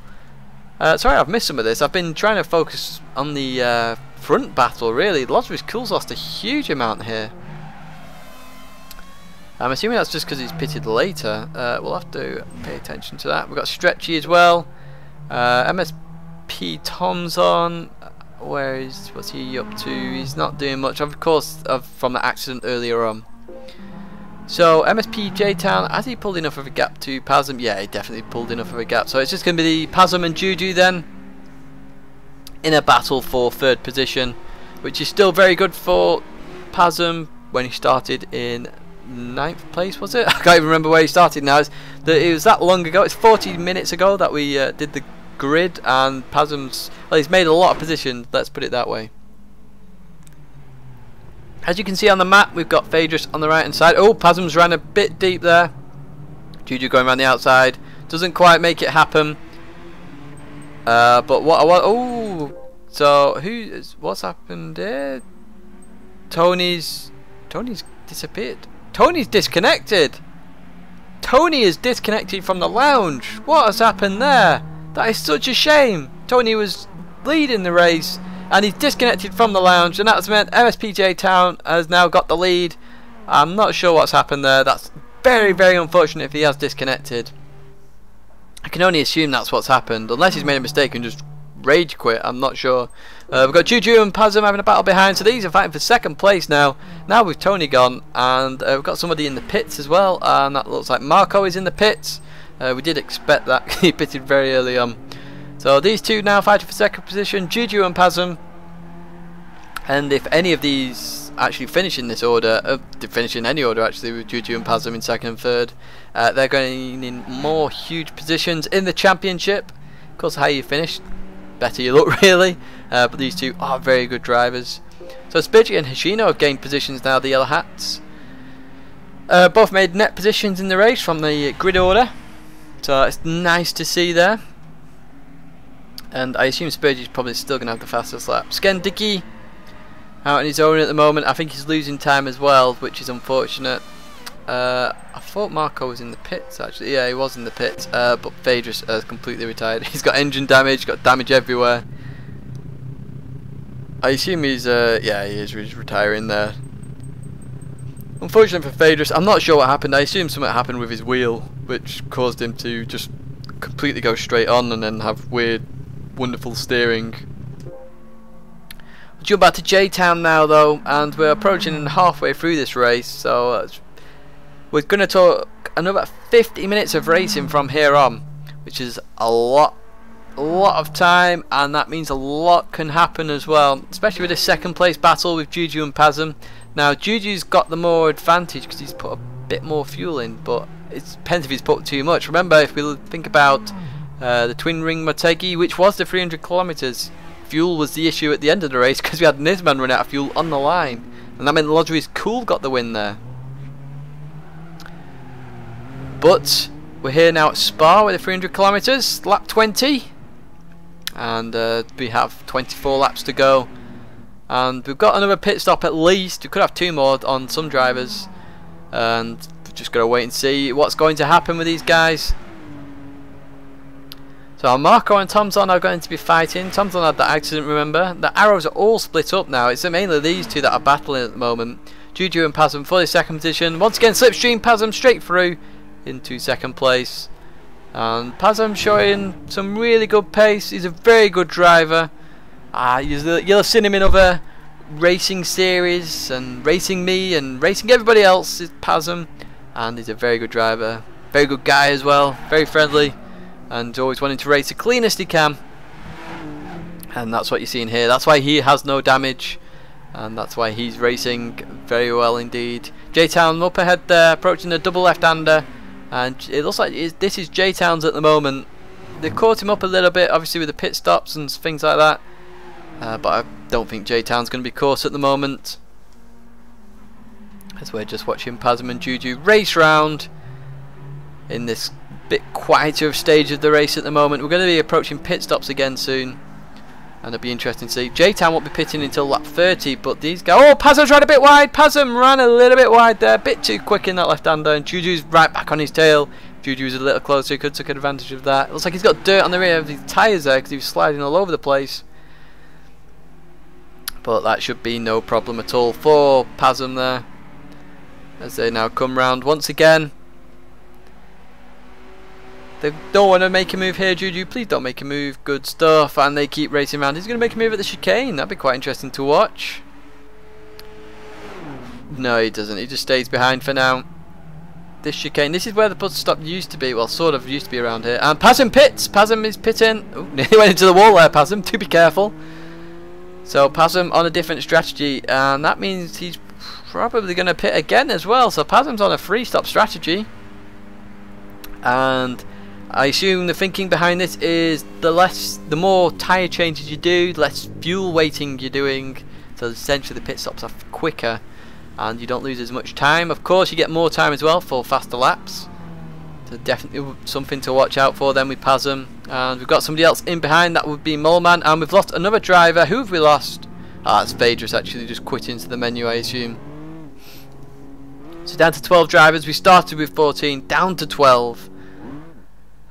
Sorry, I've missed some of this. I've been trying to focus on the front battle, really. Lozer is cool's lost a huge amount here. I'm assuming that's just because he's pitted later. We'll have to pay attention to that. We've got Stretchy as well. MSP Tom's on. What's he up to? He's not doing much, of course, from the accident earlier on. So MSP J-Town, has he pulled enough of a gap to Pasm? Yeah, he definitely pulled enough of a gap. So it's just going to be the Pasm and Juju then in a battle for 3rd position, which is still very good for Pasm when he started in 9th place, was it? I can't even remember where he started now. It was that long ago. It's 40 minutes ago that we did the grid, and Pasm's, well, he's made a lot of positions, let's put it that way. As you can see on the map, we've got Phaedrus on the right hand side. Oh, Pasm's ran a bit deep there. Juju going around the outside, doesn't quite make it happen. But what I want, oh, so what's happened here? Tony's disappeared. Tony's disconnected. Tony is disconnected from the lounge. What has happened there? That is such a shame. Tony was leading the race and he's disconnected from the lounge, and that's meant MSP J-Town has now got the lead. I'm not sure what's happened there. That's very, very unfortunate if he has disconnected. I can only assume that's what's happened, unless he's made a mistake and just rage quit. I'm not sure. We've got Juju and Pazum having a battle behind, so these are fighting for second place now. Now with Tony gone, and we've got somebody in the pits as well, and that looks like Marco is in the pits. We did expect that. He pitted very early on. So these two now fighting for second position, Juju and Pazum. And if any of these actually finish in this order, they finish in any order actually, with Juju and Pazum in second and third, they're going in more huge positions in the championship. Of course, how you finish, better you look really. But these two are very good drivers. So Spidgy and Hashino have gained positions now, the yellow hats. Both made net positions in the race from the grid order, so it's nice to see there. And I assume Spidgy's probably still going to have the fastest lap. Tidgney out on his own at the moment. I think he's losing time as well, which is unfortunate. I thought Marco was in the pits actually. Yeah, he was in the pits, but Phaedrus has completely retired. He's got engine damage, got damage everywhere. I assume he's yeah, he's retiring there. Unfortunately for Phaedrus, I'm not sure what happened. I assume something happened with his wheel, which caused him to just completely go straight on and then have weird, wonderful steering. We'll jump back to J-Town now though, and we're approaching halfway through this race, so we're going to talk another 50 minutes of racing from here on, which is a lot of time, and that means a lot can happen as well, especially with this second place battle with Juju and Pazum. Now Juju's got the more advantage because he's put a bit more fuel in, but it depends if he's put too much. Remember, if we think about the twin ring Motegi, which was the 300 kilometers, fuel was the issue at the end of the race because we had Nisman run out of fuel on the line, and that meant Lodgery's Cool got the win there. But we're here now at Spa with the 300 kilometers, lap 20, and we have 24 laps to go. And we've got another pit stop at least. We could have 2 more on some drivers, and we've just got to wait and see what's going to happen with these guys. So Marco and Tomzon are going to be fighting. Tomzon had that accident, remember. The arrows are all split up now. It's mainly these two that are battling at the moment. Juju and Pazum for the second position. Once again, Slipstream Pazum straight through into second place. And Pazum showing some really good pace. He's a very good driver. You'll have seen him in other racing series and Racing Me and Racing everybody else. Is Pazum, and he's a very good driver, very good guy as well, very friendly, and always wanting to race the cleanest he can. And that's what you're seeing here. That's why he has no damage, and that's why he's racing very well indeed. J-Town up ahead there, approaching the double left-hander, and it looks like this is J-Town's at the moment. They've caught him up a little bit, obviously with the pit stops and things like that. But I don't think J-Town's going to be caught at the moment, as we're just watching Pazum and Juju race round in this bit quieter stage of the race at the moment. We're going to be approaching pit stops again soon, and it'll be interesting to see. J-Town won't be pitting until lap 30, but these guys... Oh, Pazum's ran a bit wide. Pazum ran a little bit wide there, a bit too quick in that left-hander, and Juju's right back on his tail. Juju's a little closer, he could have taken advantage of that. It looks like he's got dirt on the rear of his tyres there because he was sliding all over the place. But that should be no problem at all for Pazum there, as they now come round once again. They don't want to make a move here, Juju. Please don't make a move. Good stuff. And they keep racing around. He's going to make a move at the chicane. That'd be quite interesting to watch. No, he doesn't. He just stays behind for now. This chicane. This is where the bus stop used to be. Well, sort of used to be around here. And Pazum pits. Pazum is pitting. Oh, nearly went into the wall there, Pazum. Do be careful. So Pazum on a different strategy, and that means he's probably going to pit again as well. So Pazum's on a 3-stop strategy, and I assume the thinking behind this is the more tyre changes you do, less fuel weighting you're doing. So essentially the pit stops are quicker, and you don't lose as much time. Of course, you get more time as well for faster laps. So definitely something to watch out for then with Pazum. And we've got somebody else in behind, that would be Moleman, and we've lost another driver. Who have we lost? Ah, it's Phaedrus actually, just quit into the menu I assume. So down to 12 drivers. We started with 14, down to 12.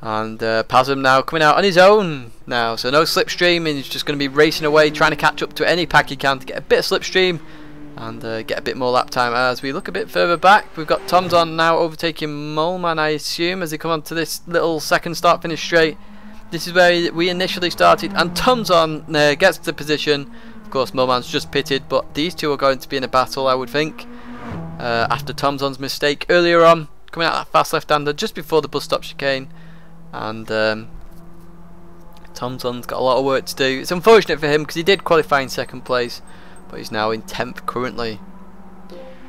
And Pazum now coming out on his own now, so no slipstream, and he's just going to be racing away, trying to catch up to any pack he can to get a bit of slipstream and get a bit more lap time. As we look a bit further back, we've got Tomzon now overtaking Moleman, I assume, as they come onto this little second start finish straight. This is where we initially started, and Tomzon gets the position. Of course, Moleman's just pitted, but these two are going to be in a battle, I would think, after Tomzon's mistake earlier on, coming out that fast left-hander just before the bus stop chicane. And Tomzon's got a lot of work to do. It's unfortunate for him because he did qualify in second place, but he's now in 10th currently.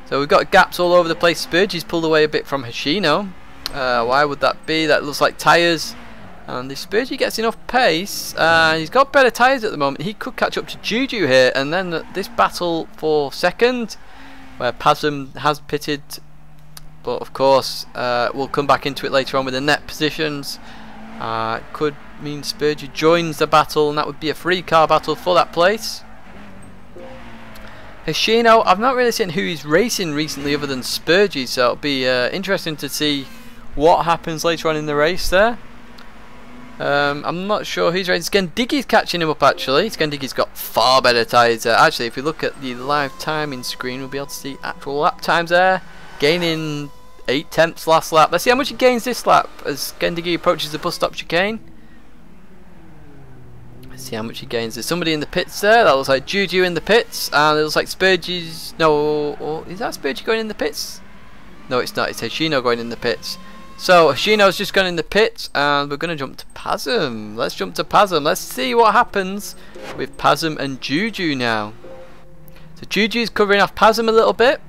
So we've got gaps all over the place. Spurgey's pulled away a bit from Hoshino. Why would that be? That looks like tyres. And if Spurgey gets enough pace, he's got better tyres at the moment, he could catch up to Juju here. And then this battle for second, where Pasm has pitted, but of course we'll come back into it later on with the net positions. Could mean Spurgey joins the battle, and that would be a 3-car battle for that place. Hoshino, I've not really seen who he's racing recently other than Spurgey, so it'll be interesting to see what happens later on in the race there. I'm not sure who's racing. Skendiggy's catching him up actually. Skendiggy's got far better tyres there. Actually, if we look at the live timing screen, we'll be able to see actual lap times there. Gaining 8/10 last lap. Let's see how much he gains this lap as Skendiggy approaches the bus stop chicane. Let's see how much he gains. There's somebody in the pits there. That looks like Juju in the pits, and it looks like Spurgey's. No, or is that Spurgey going in the pits? No, it's not. It's Hoshino going in the pits. So Hoshino's just gone in the pits, and we're going to jump to Pasm. Let's jump to Pasm. Let's see what happens with Pasm and Juju now. So Juju's covering off Pasm a little bit.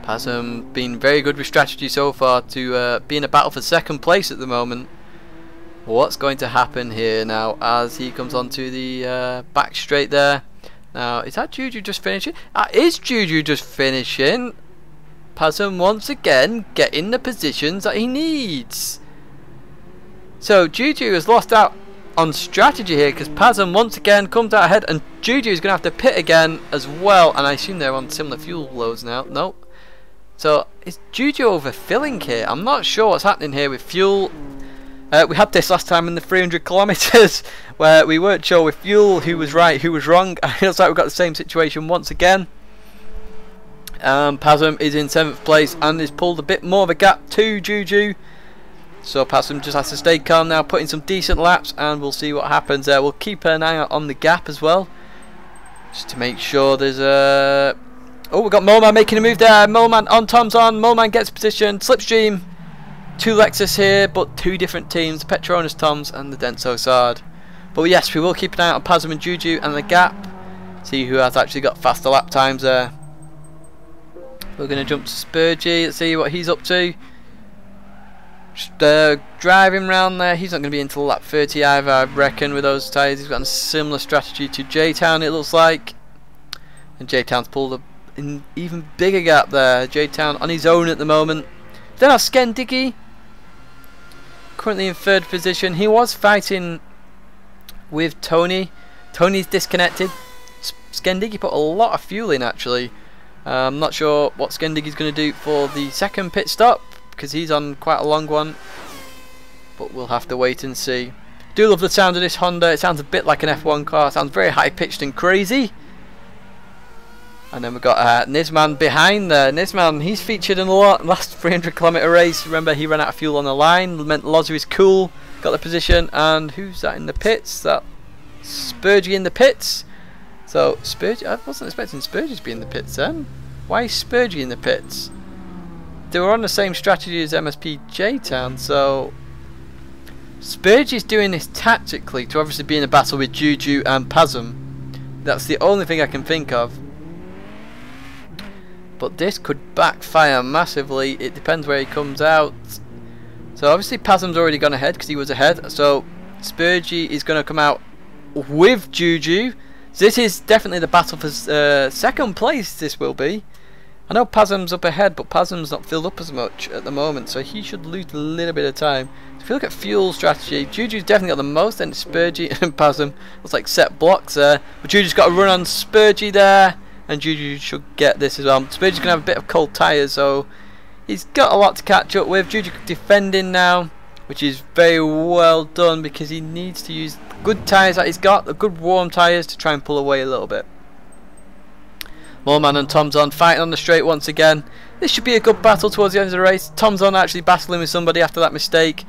Pasm been very good with strategy so far to be in a battle for second place at the moment. What's going to happen here now as he comes onto the back straight there? Now, is that Juju just finishing? Is Juju just finishing? Pasm once again getting the positions that he needs. So Juju has lost out on strategy here because Pasm once again comes out ahead, and Juju is going to have to pit again as well, and I assume they're on similar fuel loads now. Nope. So is Juju overfilling here? I'm not sure what's happening here with fuel. We had this last time in the 300 kilometers where we weren't sure with fuel who was right, who was wrong. It looks like we've got the same situation once again. Pasm is in 7th place and is pulled a bit more of a gap to Juju. So Pasm just has to stay calm now, put in some decent laps, and we'll see what happens there. We'll keep an eye out on the gap as well, just to make sure there's a... Oh, we've got Moleman making a move there. Moleman on Tomzon. Moleman gets position. Slipstream. 2 Lexus here, but 2 different teams. The Petronas Toms and the Denso Sard. But yes, we will keep an eye out on Pasm and Juju and the gap. See who has actually got faster lap times there. We're going to jump to Spurgey. Let's see what he's up to. Just driving round there. He's not going to be until lap 30 either, I reckon, with those tyres. He's got a similar strategy to J-Town, it looks like. And J-Town's pulled an even bigger gap there. J-Town on his own at the moment. Then our Skendiggy, currently in 3rd position. He was fighting with Tony. Tony's disconnected. Skendiggy put a lot of fuel in actually. I'm not sure what Skendiggy's going to do for the second pit stop, because he's on quite a long one, but we'll have to wait and see. Do love the sound of this Honda. It sounds a bit like an F1 car. It sounds very high pitched and crazy. And then we've got Nisman behind there. Nisman, he's featured in the last 300 kilometer race. Remember, he ran out of fuel on the line. Meant Lozu is cool. Got the position. And who's that in the pits? That Spurgey in the pits. So Spurgey, I wasn't expecting Spurgey to be in the pits then. Why is Spurgey in the pits? They were on the same strategy as MSP J-Town, so Spurgey's doing this tactically to obviously be in a battle with Juju and Pasm. That's the only thing I can think of. But this could backfire massively. It depends where he comes out. So obviously Pasm's already gone ahead because he was ahead. So Spurgey is going to come out with Juju. So this is definitely the battle for second place. This will be. I know Pasm's up ahead, but Pasm's not filled up as much at the moment, so he should lose a little bit of time. So if you look at fuel strategy, Juju's definitely got the most, then Spurgey and Pasm. Looks like set blocks there. But Juju's got a run on Spurgey there, and Juju should get this as well. Spurgey's going to have a bit of cold tyres, so he's got a lot to catch up with. Juju defending now, which is very well done because he needs to use good tyres that he's got, the good warm tyres, to try and pull away a little bit. Moleman and Tomzon fighting on the straight once again. This should be a good battle towards the end of the race. Tomzon actually battling with somebody after that mistake,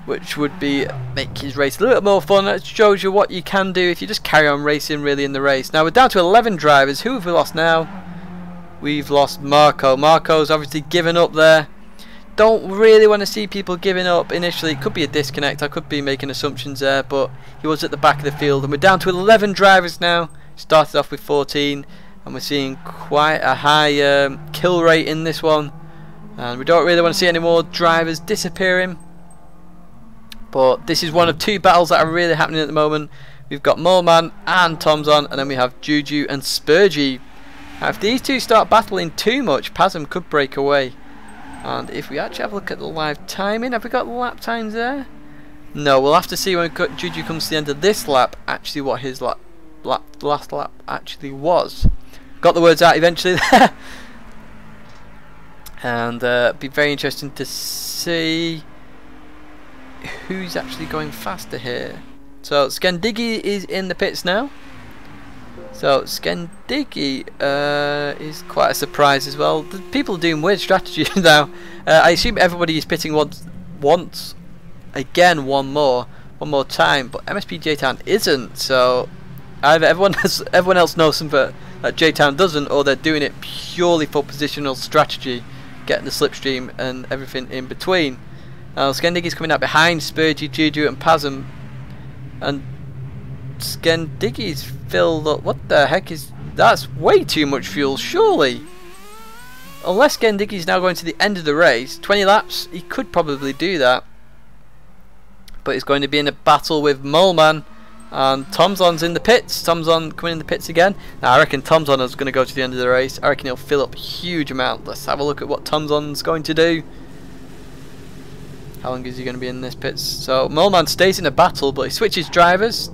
which would be make his race a little bit more fun. It shows you what you can do if you just carry on racing really in the race. Now we're down to 11 drivers. Who have we lost now? We've lost Marco. Marco's obviously given up there. Don't really want to see people giving up initially. It could be a disconnect. I could be making assumptions there, but he was at the back of the field. And we're down to 11 drivers now. Started off with 14. And we're seeing quite a high kill rate in this one, and we don't really want to see any more drivers disappearing. But this is one of two battles that are really happening at the moment. We've got Moleman and Tomzon, and then we have Juju and Spurgy. Now if these two start battling too much, Pasm could break away. And if we actually have a look at the live timing, have we got lap times there? No, we'll have to see when Juju comes to the end of this lap actually what his last lap actually was. Got the words out eventually there. And be very interesting to see who's actually going faster here. So Skendiggy is in the pits now. So Skendiggy is quite a surprise as well. The people are doing weird strategies now. I assume everybody is pitting once again one more time, but MSP J-Town isn't. So either everyone else knows something that J-Town doesn't, or they're doing it purely for positional strategy, getting the slipstream and everything in between. Now Skendiggy's coming out behind Spurgy, Juju and Pasm, and Skendiggy's filled up. What the heck is that's way too much fuel, surely. Unless Skendiggy's now going to the end of the race, 20 laps, he could probably do that. But he's going to be in a battle with Moleman. And Tomzon's in the pits. Tomzon coming in the pits again. Now I reckon Tomzon is going to go to the end of the race. I reckon he'll fill up a huge amount. Let's have a look at what Tomzon's going to do. How long is he going to be in this pits? So Moleman stays in a battle, but he switches drivers.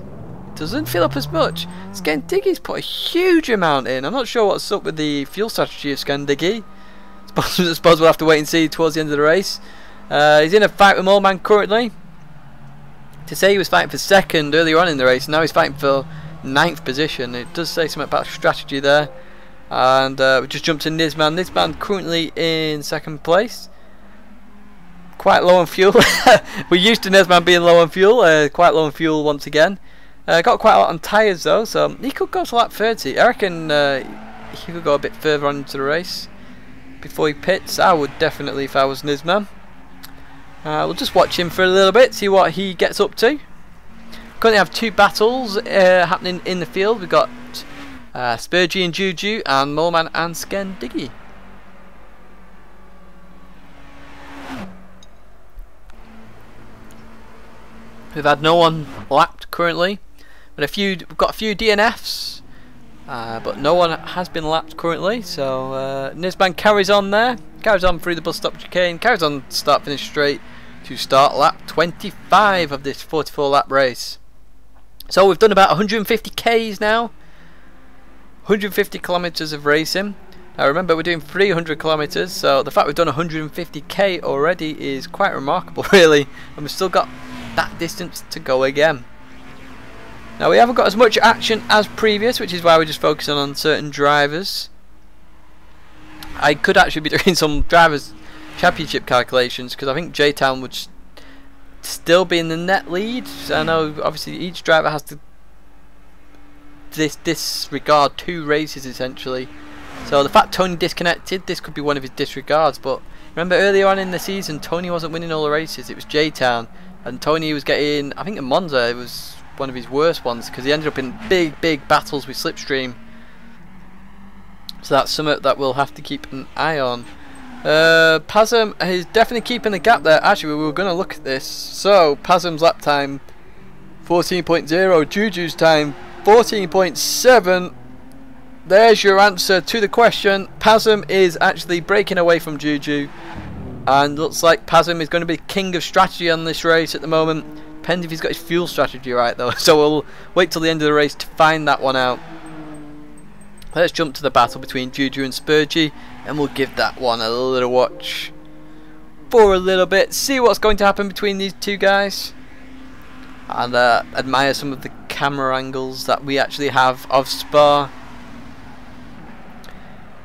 Doesn't fill up as much. Skendiggy's put a huge amount in. I'm not sure what's up with the fuel strategy of Skendiggy. I suppose we'll have to wait and see towards the end of the race. He's in a fight with Moleman currently. To say he was fighting for second earlier on in the race, now he's fighting for 9th position. It does say something about strategy there. And we just jumped to Nisman. Nisman currently in second place. Quite low on fuel. We're used to Nisman being low on fuel. Quite low on fuel once again. Got quite a lot on tyres though, so he could go to lap 30. I reckon he could go a bit further on into the race before he pits. I would definitely if I was Nisman. We'll just watch him for a little bit, see what he gets up to. Currently have two battles happening in the field. We've got Spurgy and Juju, and Moleman and Skendiggy. We've had no one lapped currently, but we've got a few DNFs, but no one has been lapped currently. So Nisman carries on there, carries on through the bus stop chicane, carries on start finish straight to start lap 25 of this 44 lap race. So we've done about 150 Ks now, 150 kilometers of racing. Now remember we're doing 300 kilometers, so the fact we've done 150k already is quite remarkable really, and we've still got that distance to go again. Now we haven't got as much action as previous, which is why we're just focusing on certain drivers. I could actually be doing some drivers championship calculations, because I think J-Town would still be in the net lead. I know obviously each driver has to disregard 2 races essentially, so the fact Tony disconnected, this could be one of his disregards. But remember earlier on in the season Tony wasn't winning all the races, it was J-Town, and Tony was getting, I think in Monza it was one of his worst ones, because he ended up in big battles with Slipstream. So that's something that we'll have to keep an eye on. Pasm is definitely keeping the gap there. Actually, we were going to look at this. So Pasm's lap time 14.0, Juju's time 14.7. There's your answer to the question. Pasm is actually breaking away from Juju, and looks like Pasm is going to be king of strategy on this race at the moment. Depends if he's got his fuel strategy right though, so we'll wait till the end of the race to find that one out. Let's jump to the battle between Juju and Spurgy, and we'll give that one a little watch for a little bit, see what's going to happen between these two guys, and admire some of the camera angles that we actually have of Spa.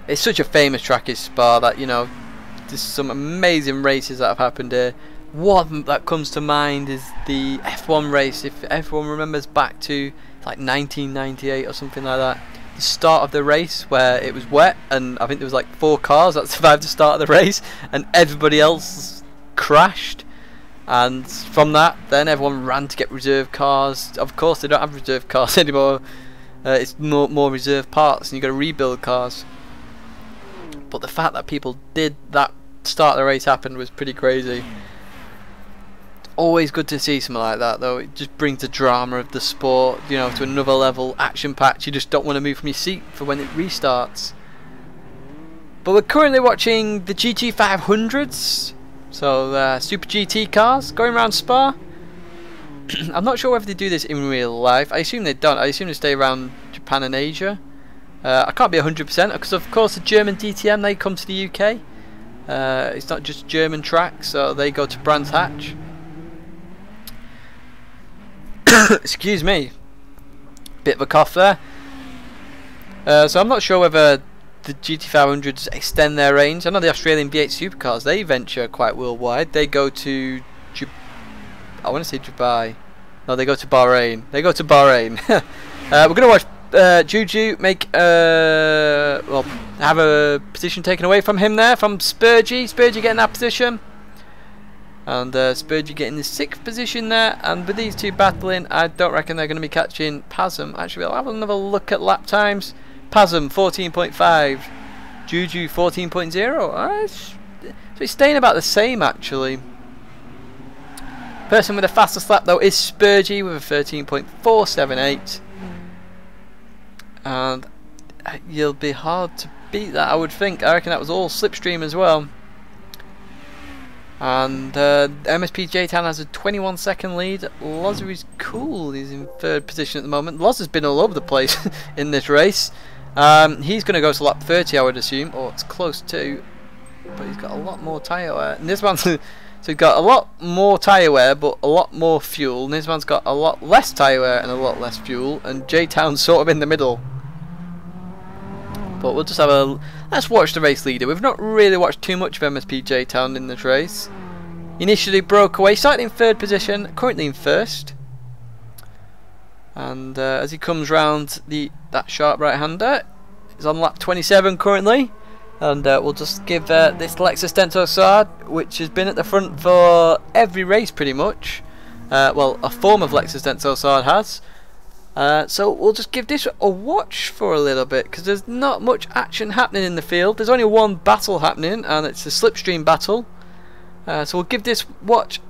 It's such a famous track, is Spa, that, you know, there's some amazing races that have happened here. One that comes to mind is the F1 race, if everyone remembers back to like 1998 or something like that. The start of the race where it was wet, and I think there was like 4 cars that survived the start of the race, and everybody else crashed. And from that, then everyone ran to get reserve cars. Of course, they don't have reserve cars anymore. It's more reserve parts, and you've got to rebuild cars. But the fact that people did that start the race happen was pretty crazy. Always good to see something like that, though. It just brings the drama of the sport, you know, to another level. Action packed. You just don't want to move from your seat for when it restarts. But we're currently watching the GT500s, so Super GT cars going around Spa. I'm not sure whether they do this in real life. I assume they don't. I assume they stay around Japan and Asia. I can't be 100% because, of course, the German DTM, they come to the UK. It's not just German tracks, so they go to Brands Hatch. Excuse me, bit of a cough there. So I'm not sure whether the GT500s extend their range. I know the Australian V8 supercars, they venture quite worldwide. They go to I want to say Dubai. No, they go to Bahrain. They go to Bahrain. We're going to watch Juju make well, have a position taken away from him there, from Spurgey. Spurgey getting that position. And Spurgey getting the 6th position there. And with these two battling, I don't reckon they're going to be catching Pasm. Actually, I'll have another look at lap times. Pasm 14.5, Juju 14.0. So it's staying about the same, actually. Person with the fastest lap, though, is Spurgey with a 13.478. And you'll be hard to beat that, I would think. I reckon that was all slipstream as well. And MSP J-Town has a 21-second lead. Loza is cool. He's in 3rd position at the moment. Loza's been all over the place in this race. He's going to go to lap 30, I would assume. Or it's close to. But he's got a lot more tyre wear. And this one's so he's got a lot more tyre wear, but a lot more fuel. And this one's got a lot less tyre wear and a lot less fuel. And J-Town's sort of in the middle. But we'll just have a... Let's watch the race leader. We've not really watched too much of MSP J-Town in this race. Initially broke away, started in 3rd position, currently in 1st. And as he comes round that sharp right-hander, he's on lap 27 currently. And we'll just give this Lexus Denso Sard, which has been at the front for every race pretty much. Well, a form of Lexus Denso Sard has. So we'll just give this a watch for a little bit, because there's not much action happening in the field. There's only one battle happening, and it's a slipstream battle. So we'll give this watch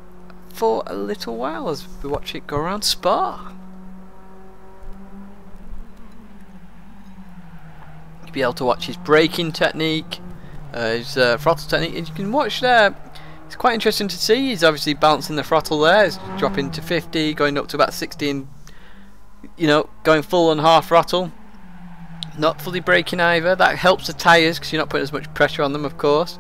for a little while as we watch it go around Spa. You'll be able to watch his braking technique, his throttle technique, and you can watch there. It's quite interesting to see. He's obviously bouncing the throttle there. He's dropping to 50, going up to about 60, and you know, going full on half throttle, not fully braking either. That helps the tyres because you're not putting as much pressure on them, of course.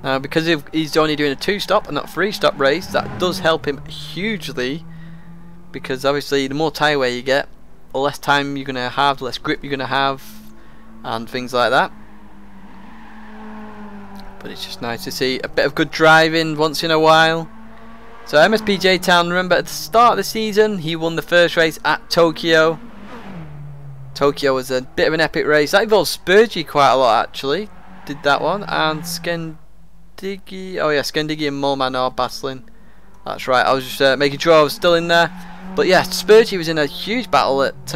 Because he's only doing a 2-stop and not 3-stop race, that does help him hugely, because obviously the more tyre wear you get, the less time you're going to have, the less grip you're going to have, and things like that. But it's just nice to see a bit of good driving once in a while. So MSP J-Town, remember at the start of the season he won the 1st race at Tokyo. Tokyo was a bit of an epic race. That involved Spurgey quite a lot, actually. Did that one. And Skendigi, oh yeah, Skendigi and Molman are battling. That's right, I was just making sure I was still in there. But yeah, Spurgey was in a huge battle at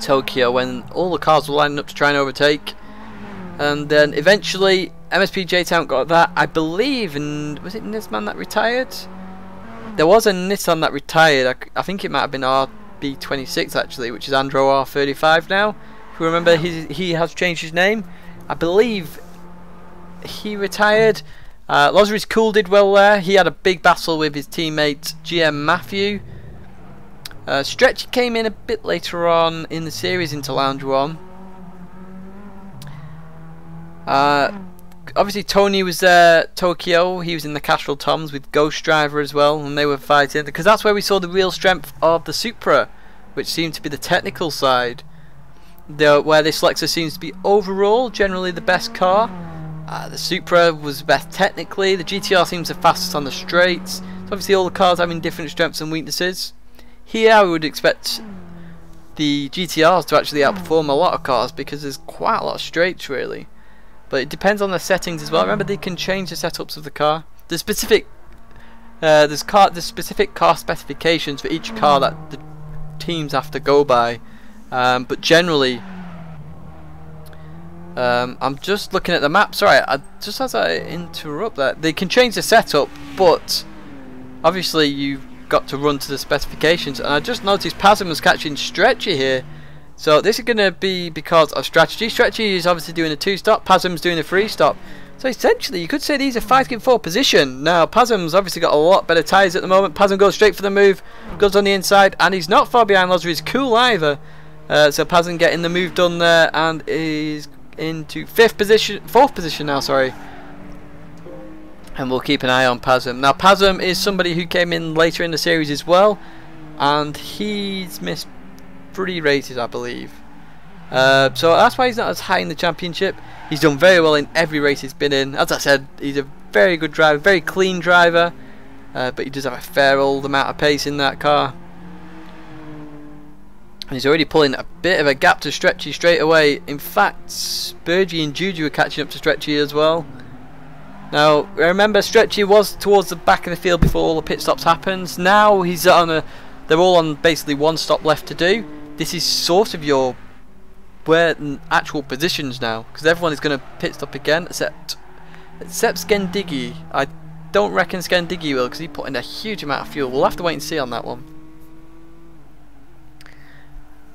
Tokyo when all the cars were lining up to try and overtake. And then eventually MSP J-Town got that, I believe, and was it Nisman that retired? There was a Nissan that retired. I think it might have been RB26 actually, which is Andro R35 now. If you remember, he has changed his name. I believe he retired. Loza Cool did well there. He had a big battle with his teammate GM Matthew. Stretch came in a bit later on in the series into Lounge 1. Obviously Tony was there, Tokyo, he was in the Castrol Toms with Ghost Driver as well, and they were fighting, because that's where we saw the real strength of the Supra, which seemed to be the technical side. where this Lexus seems to be overall generally the best car. The Supra was best technically. The GTR seems the fastest on the straights. So obviously all the cars having different strengths and weaknesses. Here I would expect the GTRs to actually outperform a lot of cars because there's quite a lot of straights really. But it depends on the settings as well. Remember, they can change the setups of the car. The specific specific car specifications for each car that the teams have to go by. But generally, I'm just looking at the map. Sorry, just as I interrupt that, they can change the setup, but obviously you've got to run to the specifications. And I just noticed Pasm was catching Stretchy here, so this is going to be because of strategy. Stretchy is obviously doing a 2-stop, Pasm's doing a 3-stop. So essentially, you could say these are fighting for position. Now, Pasm's obviously got a lot better tyres at the moment. Pasm goes straight for the move, goes on the inside, and he's not far behind Lozer. He's cool either. So Pasm getting the move done there, and is into 4th position now, sorry. And we'll keep an eye on Pasm. Now, Pasm is somebody who came in later in the series as well, and he's missed 3 races, I believe. So that's why he's not as high in the championship. He's done very well in every race he's been in. As I said, he's a very good driver, very clean driver, but he does have a fair old amount of pace in that car. And he's already pulling a bit of a gap to Stretchy straight away. In fact, Spurgey and Juju are catching up to Stretchy as well. Now, remember, Stretchy was towards the back of the field before all the pit stops happens. Now he's on a... They're all on basically 1 stop left to do. This is sort of your actual positions now, because everyone is going to pit stop again except Skendiggy. I don't reckon Skendiggy will, because he put in a huge amount of fuel. We'll have to wait and see on that one.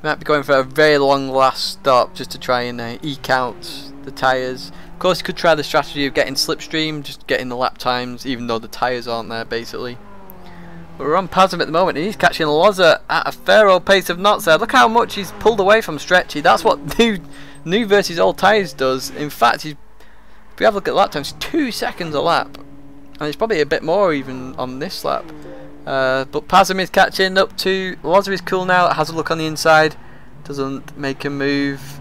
Might be going for a very long last stop just to try and eke out the tyres. Of course, you could try the strategy of getting slipstream, just getting the lap times, even though the tyres aren't there basically. But we're on Pasm at the moment, and he's catching Lozer at a fair old pace of knots there. Look how much he's pulled away from Stretchy. That's what new versus old tyres does. In fact, if we have a look at lap times, 2 seconds a lap. And it's probably a bit more even on this lap. But Pasm is catching up to Lozer. Is cool now, has a look on the inside, doesn't make a move.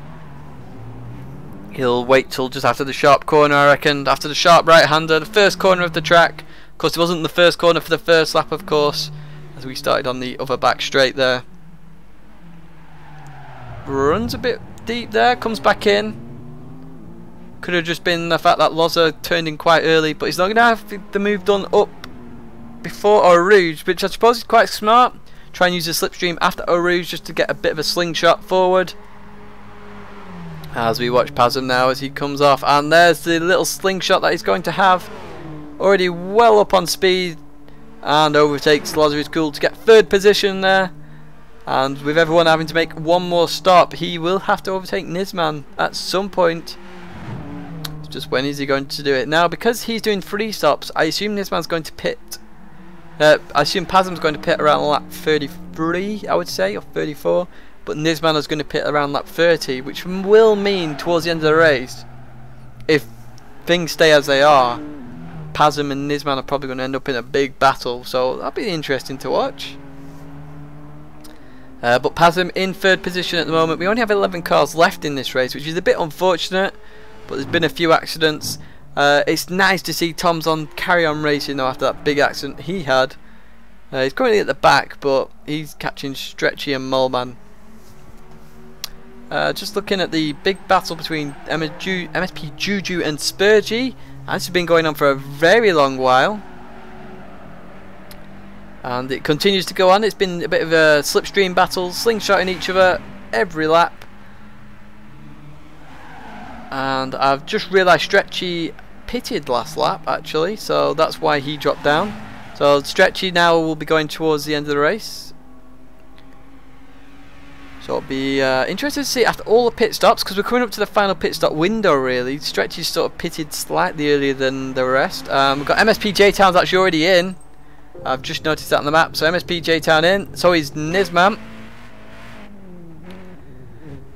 He'll wait till just after the sharp corner, I reckon, after the sharp right-hander, the first corner of the track. Of course, it wasn't the first corner for the first lap, of course, as we started on the other back straight there. Runs a bit deep there, comes back in. Could have just been the fact that Lozer turned in quite early, but he's not going to have the move done up before Eau Rouge, which I suppose is quite smart. Try and use the slipstream after Eau Rouge just to get a bit of a slingshot forward. As we watch Pasm now as he comes off, and there's the little slingshot that he's going to have. Already well up on speed, and overtakes Lozer. Is cool to get 3rd position there. And with everyone having to make one more stop, he will have to overtake Nisman at some point. It's just when is he going to do it? Now, because he's doing 3 stops, I assume Nisman's going to pit. I assume Pasm's going to pit around lap 33, I would say, or 34. But Nisman is going to pit around lap 30, which will mean towards the end of the race, if things stay as they are, Pasm and Nisman are probably going to end up in a big battle. So that'll be interesting to watch. But Pasm in 3rd position at the moment. We only have 11 cars left in this race, which is a bit unfortunate, but there's been a few accidents. It's nice to see Tom's on carry on racing though after that big accident he had. He's currently at the back, but he's catching Stretchy and Mulman. Just looking at the big battle between MSP Juju and Spurgey. This has been going on for a very long while, and it continues to go on. It's been a bit of a slipstream battle, slingshotting each other every lap. And I've just realised Stretchy pitted last lap actually, so that's why he dropped down. So Stretchy now will be going towards the end of the race. So it'll be interesting to see after all the pit stops, because we're coming up to the final pit stop window really. Stretchy's sort of pitted slightly earlier than the rest. We've got MSP J-Town's actually already in. I've just noticed that on the map. So MSP J-Town in, so is Nisman.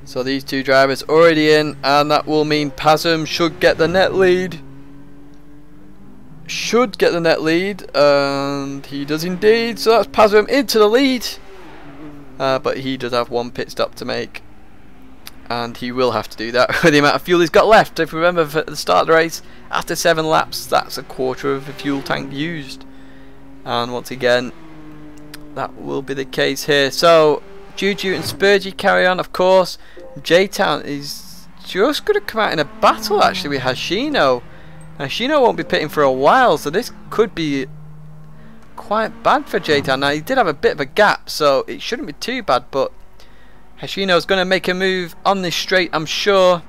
So these 2 drivers already in, and that will mean Pasm should get the net lead. And he does indeed. So that's Pasm into the lead. But he does have 1 pit stop to make. and he will have to do that with the amount of fuel he's got left. If you remember at the start of the race, after 7 laps, that's a quarter of the fuel tank used, and once again that will be the case here. So Juju and Spurgey carry on, of course. J-Town is just going to come out in a battle actually with Hashino. Hashino won't be pitting for a while, so this could be quite bad for J-Town. Now he did have a bit of a gap, so it shouldn't be too bad, but Hashino's going to make a move on this straight, I'm sure.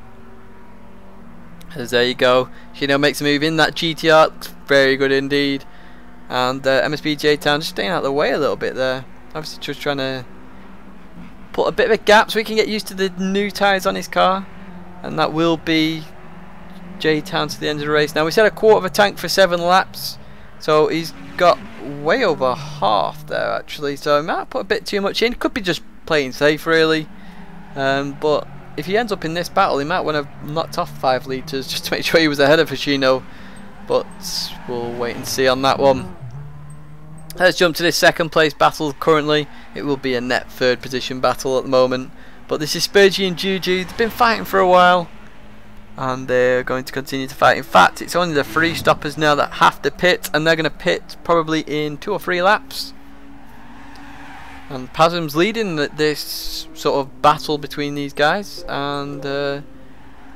As there you go, Hashino makes a move in that GTR, looks very good indeed. And MSP J-Town just staying out of the way a little bit there, obviously just trying to put a bit of a gap so he can get used to the new tyres on his car, and that will be J-Town to the end of the race. Now we said a quarter of a tank for 7 laps, so he's got way over half there actually, so he might put a bit too much in. Could be just playing safe really, but if he ends up in this battle he might want to have knocked off 5 litres just to make sure he was ahead of Hashino, but we'll wait and see on that one. Let's jump to this second place battle. Currently it will be a net 3rd position battle at the moment, but this is Spurgey and Juju. They've been fighting for a while and they're going to continue to fight. In fact, it's only the 3 stoppers now that have to pit, and they're going to pit probably in 2 or 3 laps. And Pasm's leading this sort of battle between these guys, and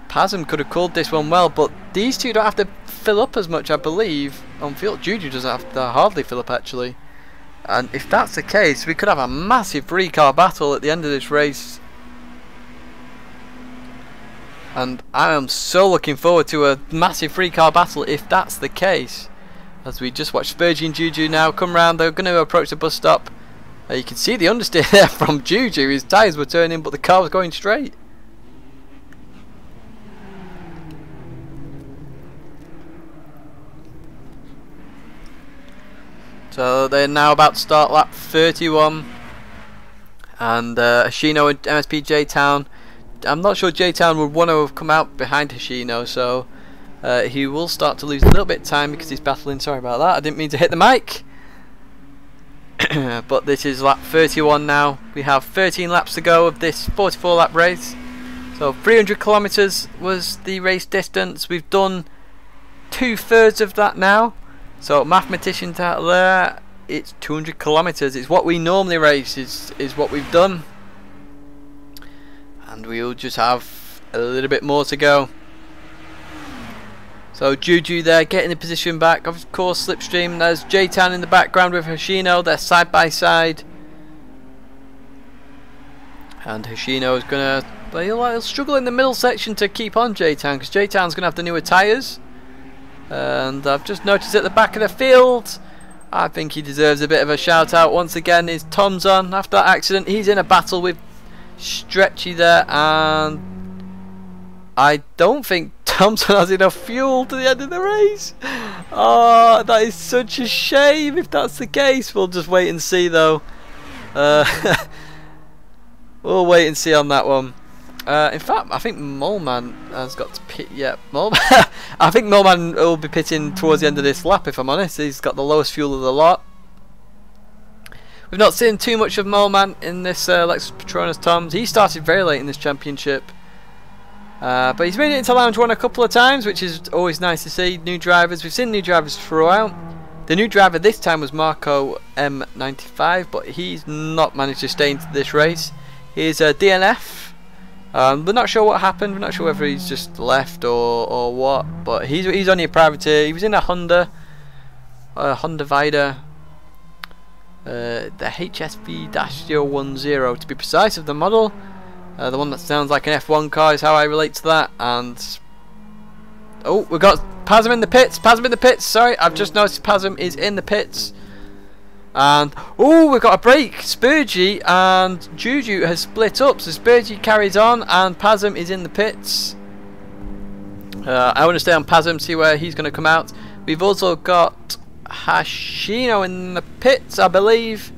Pasm could have called this one well, but these two don't have to fill up as much, I believe, on field. Juju doesn't have to hardly fill up actually, and if that's the case we could have a massive 3-car battle at the end of this race, and I am so looking forward to a massive 3-car battle if that's the case. As we just watched Spurgey and Juju now come round, they're going to approach the bus stop. You can see the understeer there from Juju. His tyres were turning but the car was going straight. So they're now about to start lap 31, and Hashino and MSP J-Town. I'm not sure J-Town would want to have come out behind Hashino, so he will start to lose a little bit of time because he's battling. Sorry about that, I didn't mean to hit the mic. But this is lap 31 now. We have 13 laps to go of this 44 lap race. So 300 kilometers was the race distance. We've done 2/3 of that now. So mathematicians out there, it's 200 kilometers. It's what we normally race, is what we've done. And we'll just have a little bit more to go. So Juju there getting the position back, of course slipstream. There's J-Town in the background with Hashino, they're side by side. And Hashino is going to, but he'll struggle in the middle section to keep on J-Town, because J-Town's going to have the newer tyres. And I've just noticed at the back of the field, I think he deserves a bit of a shout out once again, is Tom's on. After that accident he's in a battle with Stretchy there, and I don't think Thompson has enough fuel to the end of the race. Oh, that is such a shame if that's the case. We'll just wait and see though. We'll wait and see on that one. In fact, I think Moleman has got to pit. Yeah, I think Moleman will be pitting towards the end of this lap, if I'm honest. He's got the lowest fuel of the lot. We've not seen too much of Moleman in this Lexus Petronas Toms. He started very late in this championship. But he's made it into Lounge 1 a couple of times, which is always nice to see. New drivers. We've seen new drivers for a while. The new driver this time was Marco M95, but he's not managed to stay into this race. He's a DNF. We're not sure what happened. We're not sure whether he's just left or what. But he's only a privateer. He was in a Honda Vida, the HSV-010 to be precise of the model. The one that sounds like an F1 car is how I relate to that. And oh, we've got Pasm in the pits. Pasm in the pits. Sorry, I've just noticed Pasm is in the pits. And oh, we've got a break. Spurgey and Juju has split up, so Spurgey carries on and Pasm is in the pits. I want to stay on Pasm, see where he's going to come out. We've also got Hashino in the pits, I believe.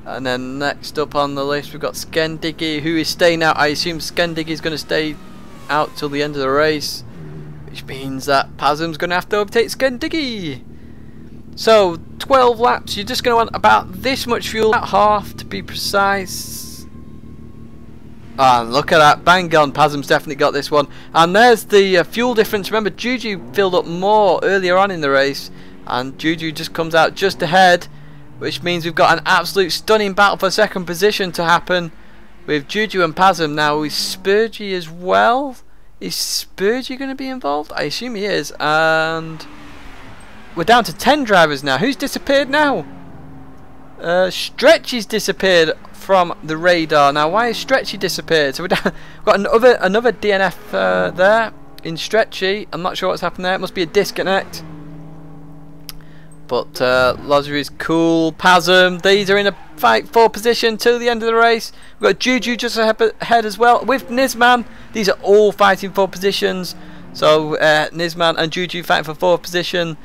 And then next up on the list we've got Skendiggy, who is staying out. I assume Skendiggy is going to stay out till the end of the race, which means that Pasm's going to have to overtake Skendiggy. So 12 laps, you're just going to want about this much fuel, about half to be precise. And look at that, bang on, Pasm's definitely got this one. And there's the fuel difference. Remember, Juju filled up more earlier on in the race, and Juju just comes out just ahead, which means we've got an absolute stunning battle for second position to happen with Juju and Pasm. Now is Spurgey as well. Is Spurgey going to be involved? I assume he is. And we're down to 10 drivers now. Who's disappeared now? Stretchy's disappeared from the radar. Now why is Stretchy disappeared? So we've got another DNF there in Stretchy. I'm not sure what's happened there. It must be a disconnect. But Lozer is cool. Pasm, these are in a fight for position till the end of the race. We've got Juju just ahead as well with Nisman. These are all fighting for positions. So Nisman and Juju fighting for fourth position.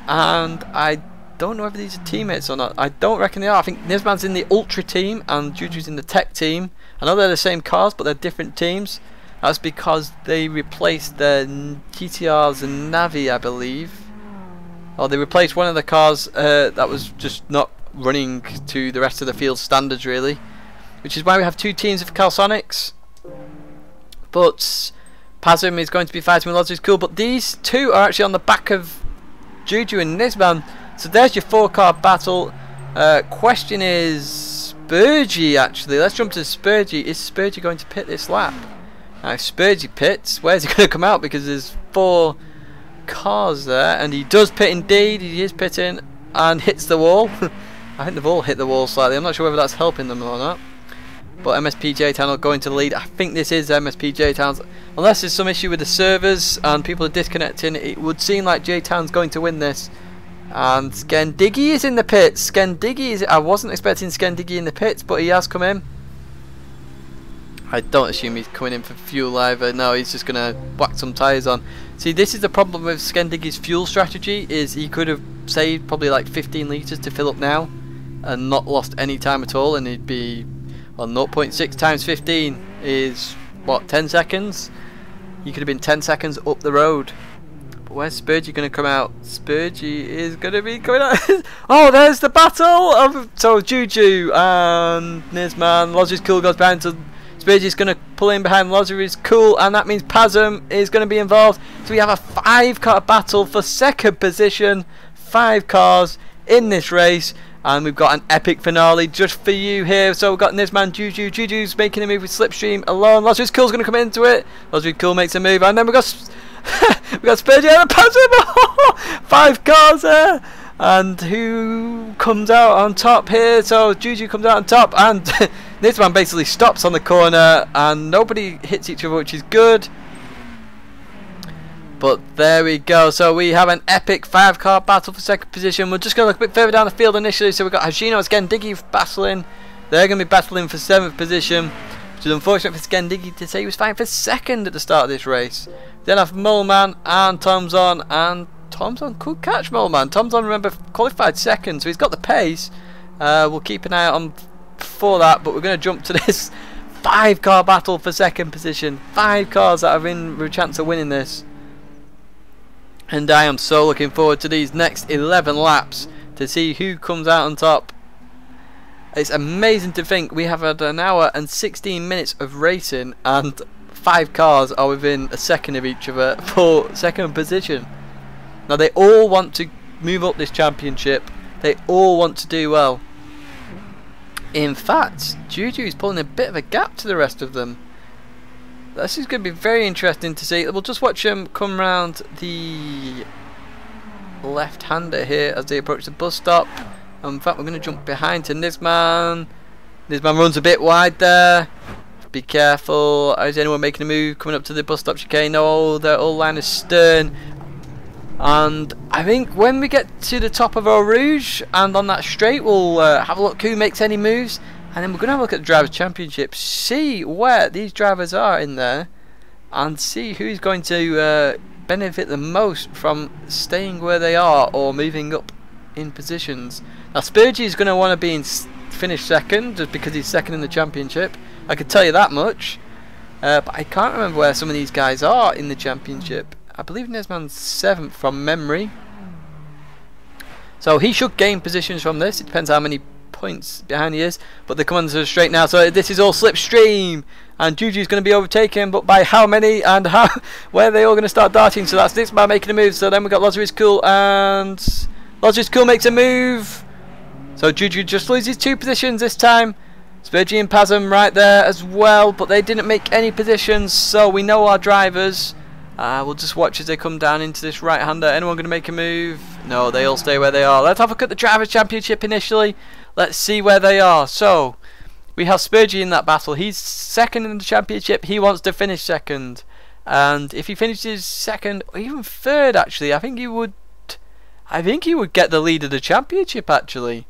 And I don't know whether these are teammates or not. I don't reckon they are. I think Nisman's in the Ultra team and Juju's in the Tech team. I know they're the same cars, but they're different teams. That's because they replaced their GTRs and Navi, I believe. Or they replaced one of the cars that was just not running to the rest of the field standards, really. Which is why we have two teams of Calsonics. But Pasm is going to be fighting with Lozer is cool. But these two are actually on the back of Juju and Nisman. So there's your 4-car battle. Question is Spurgey, actually. Let's jump to Spurgey. Is Spurgey going to pit this lap? Now if Spurgey pits, where's he going to come out? Because there's 4 cars there, and he does pit indeed. He is pitting and hits the wall. I think they've all hit the wall slightly. I'm not sure whether that's helping them or not. But MSPJ Town are going to the lead. I think this is MSPJ Town's. Unless there's some issue with the servers and people are disconnecting, it would seem like J Town's going to win this. And Skendiggy is in the pits. Skendiggy is. I wasn't expecting Skendiggy in the pits, but he has come in. I don't assume he's coming in for fuel either. No, he's just gonna whack some tyres on. See, this is the problem with Skendiggy's fuel strategy. Is he could have saved probably like 15 litres to fill up now, and not lost any time at all, and he'd be on 0.6 times 15 is what, 10 seconds. He could have been 10 seconds up the road. Where's Spurgey going to come out? Spurgey is going to be coming out. Oh, there's the battle! So Juju and Nisman. Lozer is cool goes behind. So Spurgey's going to pull in behind Lozer is cool. And that means Pasm is going to be involved. So we have a 5-car battle for second position. 5 cars in this race. And we've got an epic finale just for you here. So we've got Nisman, Juju. Juju's making a move with Slipstream alone. Lozer is cool's going to come into it. Lozer is cool makes a move. And then we've got we got Spurgey and Pasm. 5 cars there, and who comes out on top here? So Juju comes out on top, and Nisman basically stops on the corner, and nobody hits each other, which is good. But there we go. So we have an epic 5-car battle for second position. We're just going to look a bit further down the field initially. So we've got Hashino and Skendiggy battling. They're going to be battling for 7th position. Which is unfortunate for Skendiggy to say he was fighting for 2nd at the start of this race. Then have Moleman and Tomzon, and Tomzon could catch Moleman. Tomzon, remember, qualified 2nd, so he's got the pace. We'll keep an eye out on for that, but we're going to jump to this 5-car battle for second position. 5 cars that have in with a chance of winning this. And I am so looking forward to these next 11 laps to see who comes out on top. It's amazing to think we have had an hour and 16 minutes of racing, and 5 cars are within a second of each other for second position. Now they all want to move up this championship. They all want to do well. In fact, Juju is pulling a bit of a gap to the rest of them. This is going to be very interesting to see. We'll just watch them come round the left-hander here as they approach the bus stop. In fact, we're going to jump behind to Nisman. Nisman runs a bit wide there. Be careful. Is anyone making a move coming up to the bus stop chicane? No, they're all line astern. And I think when we get to the top of Eau Rouge and on that straight, we'll have a look who makes any moves. And then we're going to have a look at the Drivers' Championship, see where these drivers are in there, and see who's going to benefit the most from staying where they are or moving up in positions. Now Spurgey is going to want to be in finish 2nd just because he's 2nd in the championship. I can tell you that much. But I can't remember where some of these guys are in the championship. I believe Nisman's 7th from memory. So he should gain positions from this. It depends how many points behind he is, but they're coming to the straight now, so this is all slipstream, and Juju's going to be overtaken, but by how many, and how, where are they all going to start darting? So that's this man making a move, so then we've got Lozer is Cool, and Lozer is Cool makes a move, so Juju just loses 2 positions this time. Spurgey and Pasm right there as well, but they didn't make any positions, so we know our drivers. We'll just watch as they come down into this right-hander. Anyone going to make a move? No, they all stay where they are. Let's have a look at the Drivers' Championship initially. Let's see where they are. So, we have Spurgey in that battle. He's second in the championship. He wants to finish second. And if he finishes second, or even third actually, I think he would get the lead of the championship actually.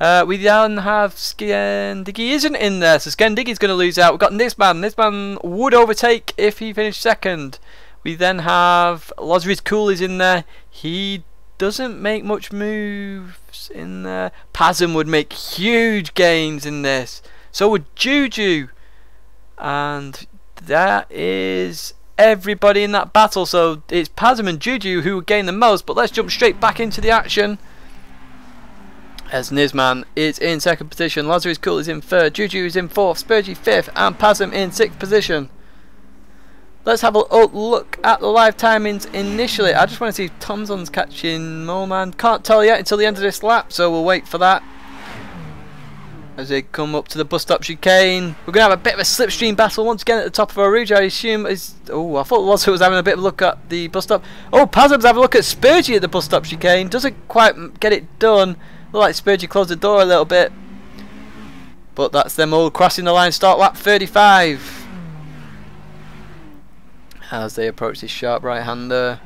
We then have Skendiggy isn't in there, so Skendiggy's going to lose out. We've got Nisman. Nisman would overtake if he finished second. We then have Lozer is Cool is in there. He doesn't make much moves in there. Pasm would make huge gains in this. So would Juju. And that is everybody in that battle. So it's Pasm and Juju who would gain the most. But let's jump straight back into the action. As Nisman is in second position, Lozer is Cool is in third, Juju is in fourth, Spurgey fifth, and Pasm in sixth position. Let's have a look at the live timings initially. I just want to see if Tomson's catching Moleman. Can't tell yet until the end of this lap, so we'll wait for that. As they come up to the bus stop chicane, we're going to have a bit of a slipstream battle once again at the top of our rouge. I assume is. Oh, I thought Lozer was having a bit of a look at the bus stop. Oh, Pasm's having a look at Spurgey at the bus stop chicane. Doesn't quite get it done. Look like Spurgey closed the door a little bit. But that's them all crossing the line. Start lap 35. As they approach this sharp right-hander.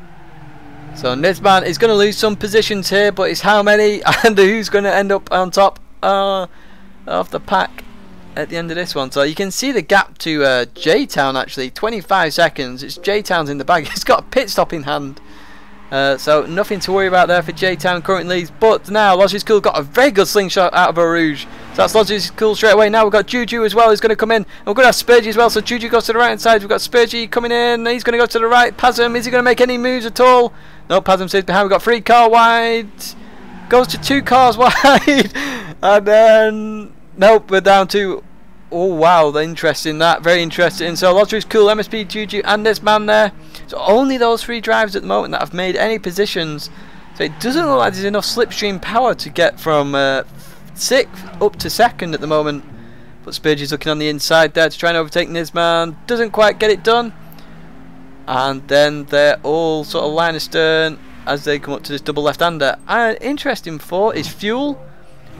So Nisman is going to lose some positions here, but it's how many and who's going to end up on top of the pack at the end of this one. So you can see the gap to J-Town actually, 25 seconds. It's J-Town's in the bag. He's got a pit stop in hand. So nothing to worry about there for J-Town currently. But now Lozer is Cool got a very good slingshot out of a rouge. So that's Lozer is Cool straight away. Now we've got Juju as well who's going to come in. And we're going to have Spurgey as well. So Juju goes to the right hand side. We've got Spurgey coming in. He's going to go to the right. Pasm, is he going to make any moves at all? No, Pasm stays behind. We've got 3 car wide. Goes to 2 cars wide. And then nope, we're down to. Oh wow, interesting that, very interesting. So Lozer is Cool, MSP, Juju and this man there. So only those 3 drivers at the moment that have made any positions. So it doesn't look like there's enough slipstream power to get from 6th up to 2nd at the moment. But Spurgey's looking on the inside there to try and overtake Nisman. Doesn't quite get it done. And then they're all sort of line astern as they come up to this double left-hander. Interesting thought is fuel.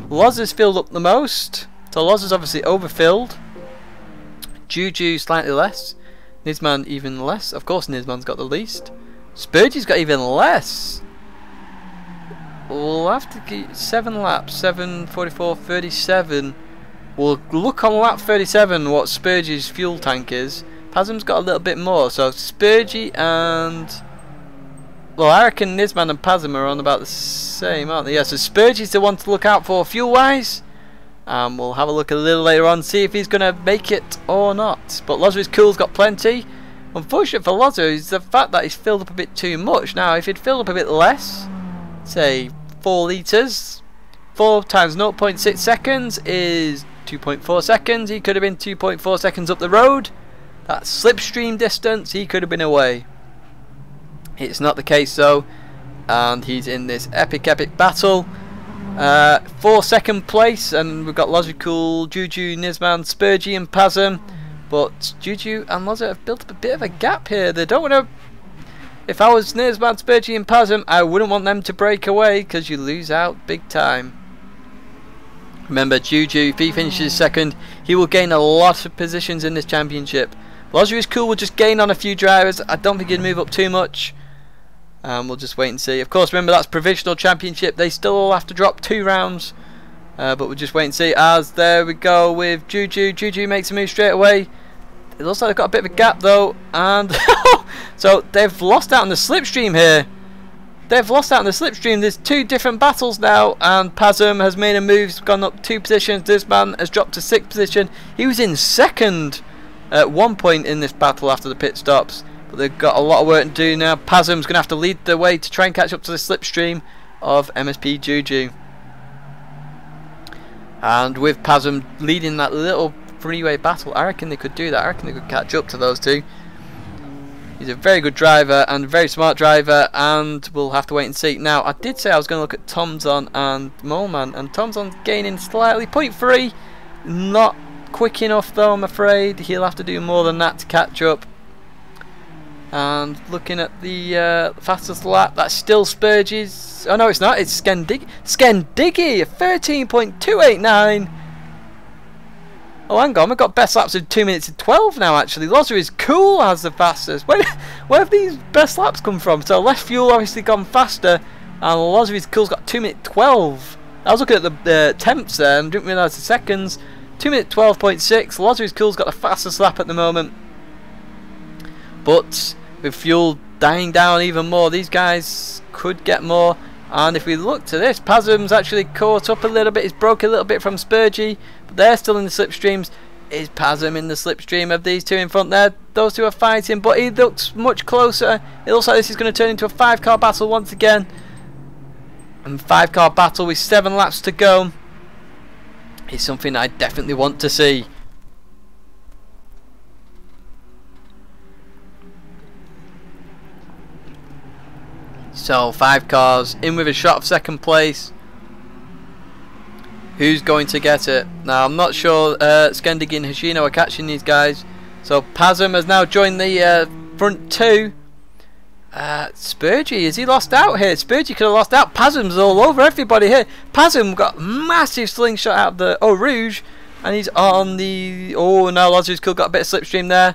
Lozer's filled up the most. So Lozer's obviously overfilled. Juju slightly less. Nisman even less. Of course Nisman's got the least. Spurgey's got even less. We'll have to get 7 laps. 7, 44, 37. We'll look on lap 37 what Spurgey's fuel tank is. Pasm's got a little bit more. So Spurgey and... well, I reckon Nisman and Pasm are on about the same, aren't they? Yeah, so Spurgey's the one to look out for fuel-wise. We'll have a look a little later on, see if he's going to make it or not. But Lozer is Cool's got plenty. Unfortunate for Lozer is the fact that he's filled up a bit too much. Now, if he'd filled up a bit less, say 4 litres, 4 times 0.6 seconds is 2.4 seconds. He could have been 2.4 seconds up the road. That's slipstream distance. He could have been away. It's not the case though, and he's in this epic battle. For 2nd place, and we've got Lozer, Cool, Juju, Nisman, Spurgey and Pasm. But Juju and Lozer have built up a bit of a gap here. They don't want to... if I was Nisman, Spurgey and Pasm, I wouldn't want them to break away, because you lose out big time. Remember, Juju, if he finishes 2nd, he will gain a lot of positions in this championship. Lozer is Cool will just gain on a few drivers. I don't think he'd move up too much. We'll just wait and see. Of course, remember that's provisional championship. They still all have to drop 2 rounds. But we'll just wait and see. As there we go with Juju. Juju makes a move straight away. It looks like they've got a bit of a gap though. And so they've lost out on the slipstream here. They've lost out on the slipstream. There's 2 different battles now. And Pasm has made a move. He's gone up 2 positions. This man has dropped to 6th position. He was in 2nd at one point in this battle after the pit stops. But they've got a lot of work to do now. Pasm's going to have to lead the way to try and catch up to the slipstream of MSP Juju. And with Pasm leading that little freeway battle, I reckon they could do that. I reckon they could catch up to those two. He's a very good driver and a very smart driver, and we'll have to wait and see. Now, I did say I was going to look at Tomzon and Moleman, and Tomzon's gaining slightly, 0.3. Not quick enough though, I'm afraid. He'll have to do more than that to catch up. And looking at the fastest lap, that's still Spurge's. Oh no, it's not. It's Skendiggy. Skendiggy, 13.289. Oh, hang on. We've got best laps of 2 minutes and 12 now. Actually, Loza is cool as the fastest. Where have these best laps come from? So left fuel obviously gone faster, and Loza is cool's got 2 minute 12. I was looking at the temps there and didn't realise the seconds. 2 minute 12.6. Loza is cool's got the fastest lap at the moment. But with fuel dying down even more, these guys could get more. And if we look to this, Pasm's actually caught up a little bit. He's broke a little bit from Spurgey, but they're still in the slipstreams. Is Pasm in the slipstream of these two in front there? Those two are fighting, but he looks much closer. It looks like this is going to turn into a 5-car battle once again. And 5-car battle with 7 laps to go is something I definitely want to see. So 5 cars in with a shot of second place. Who's going to get it? Now I'm not sure Skendiggy and Hoshino are catching these guys. So Pasm has now joined the front two. Spurgey, has he lost out here? Spurgey could have lost out. Pasm's all over everybody here. Pasm got massive slingshot out of the Eau Rouge, and he's on the... Oh, now Loza's got a bit of slipstream there.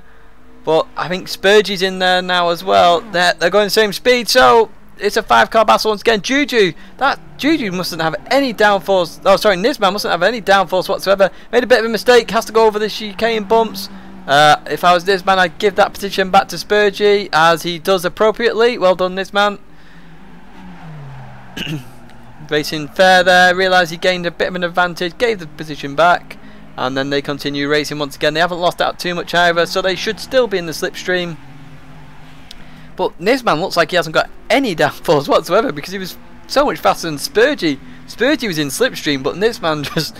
But I think Spurgey's in there now as well. They're going the same speed, so it's a 5-car battle once again. Juju mustn't have any downforce. Oh, sorry, Nisman mustn't have any downforce whatsoever. Made a bit of a mistake. Has to go over the chicane bumps. If I was Nisman, I'd give that position back to Spurgey, as he does appropriately. Well done, Nisman. Racing fair there. Realised he gained a bit of an advantage. Gave the position back. And then they continue racing once again. They haven't lost out too much either, so they should still be in the slipstream. But Nisman looks like he hasn't got any downforce whatsoever, because he was so much faster than Spurgey. Spurgey was in slipstream, but Nisman just...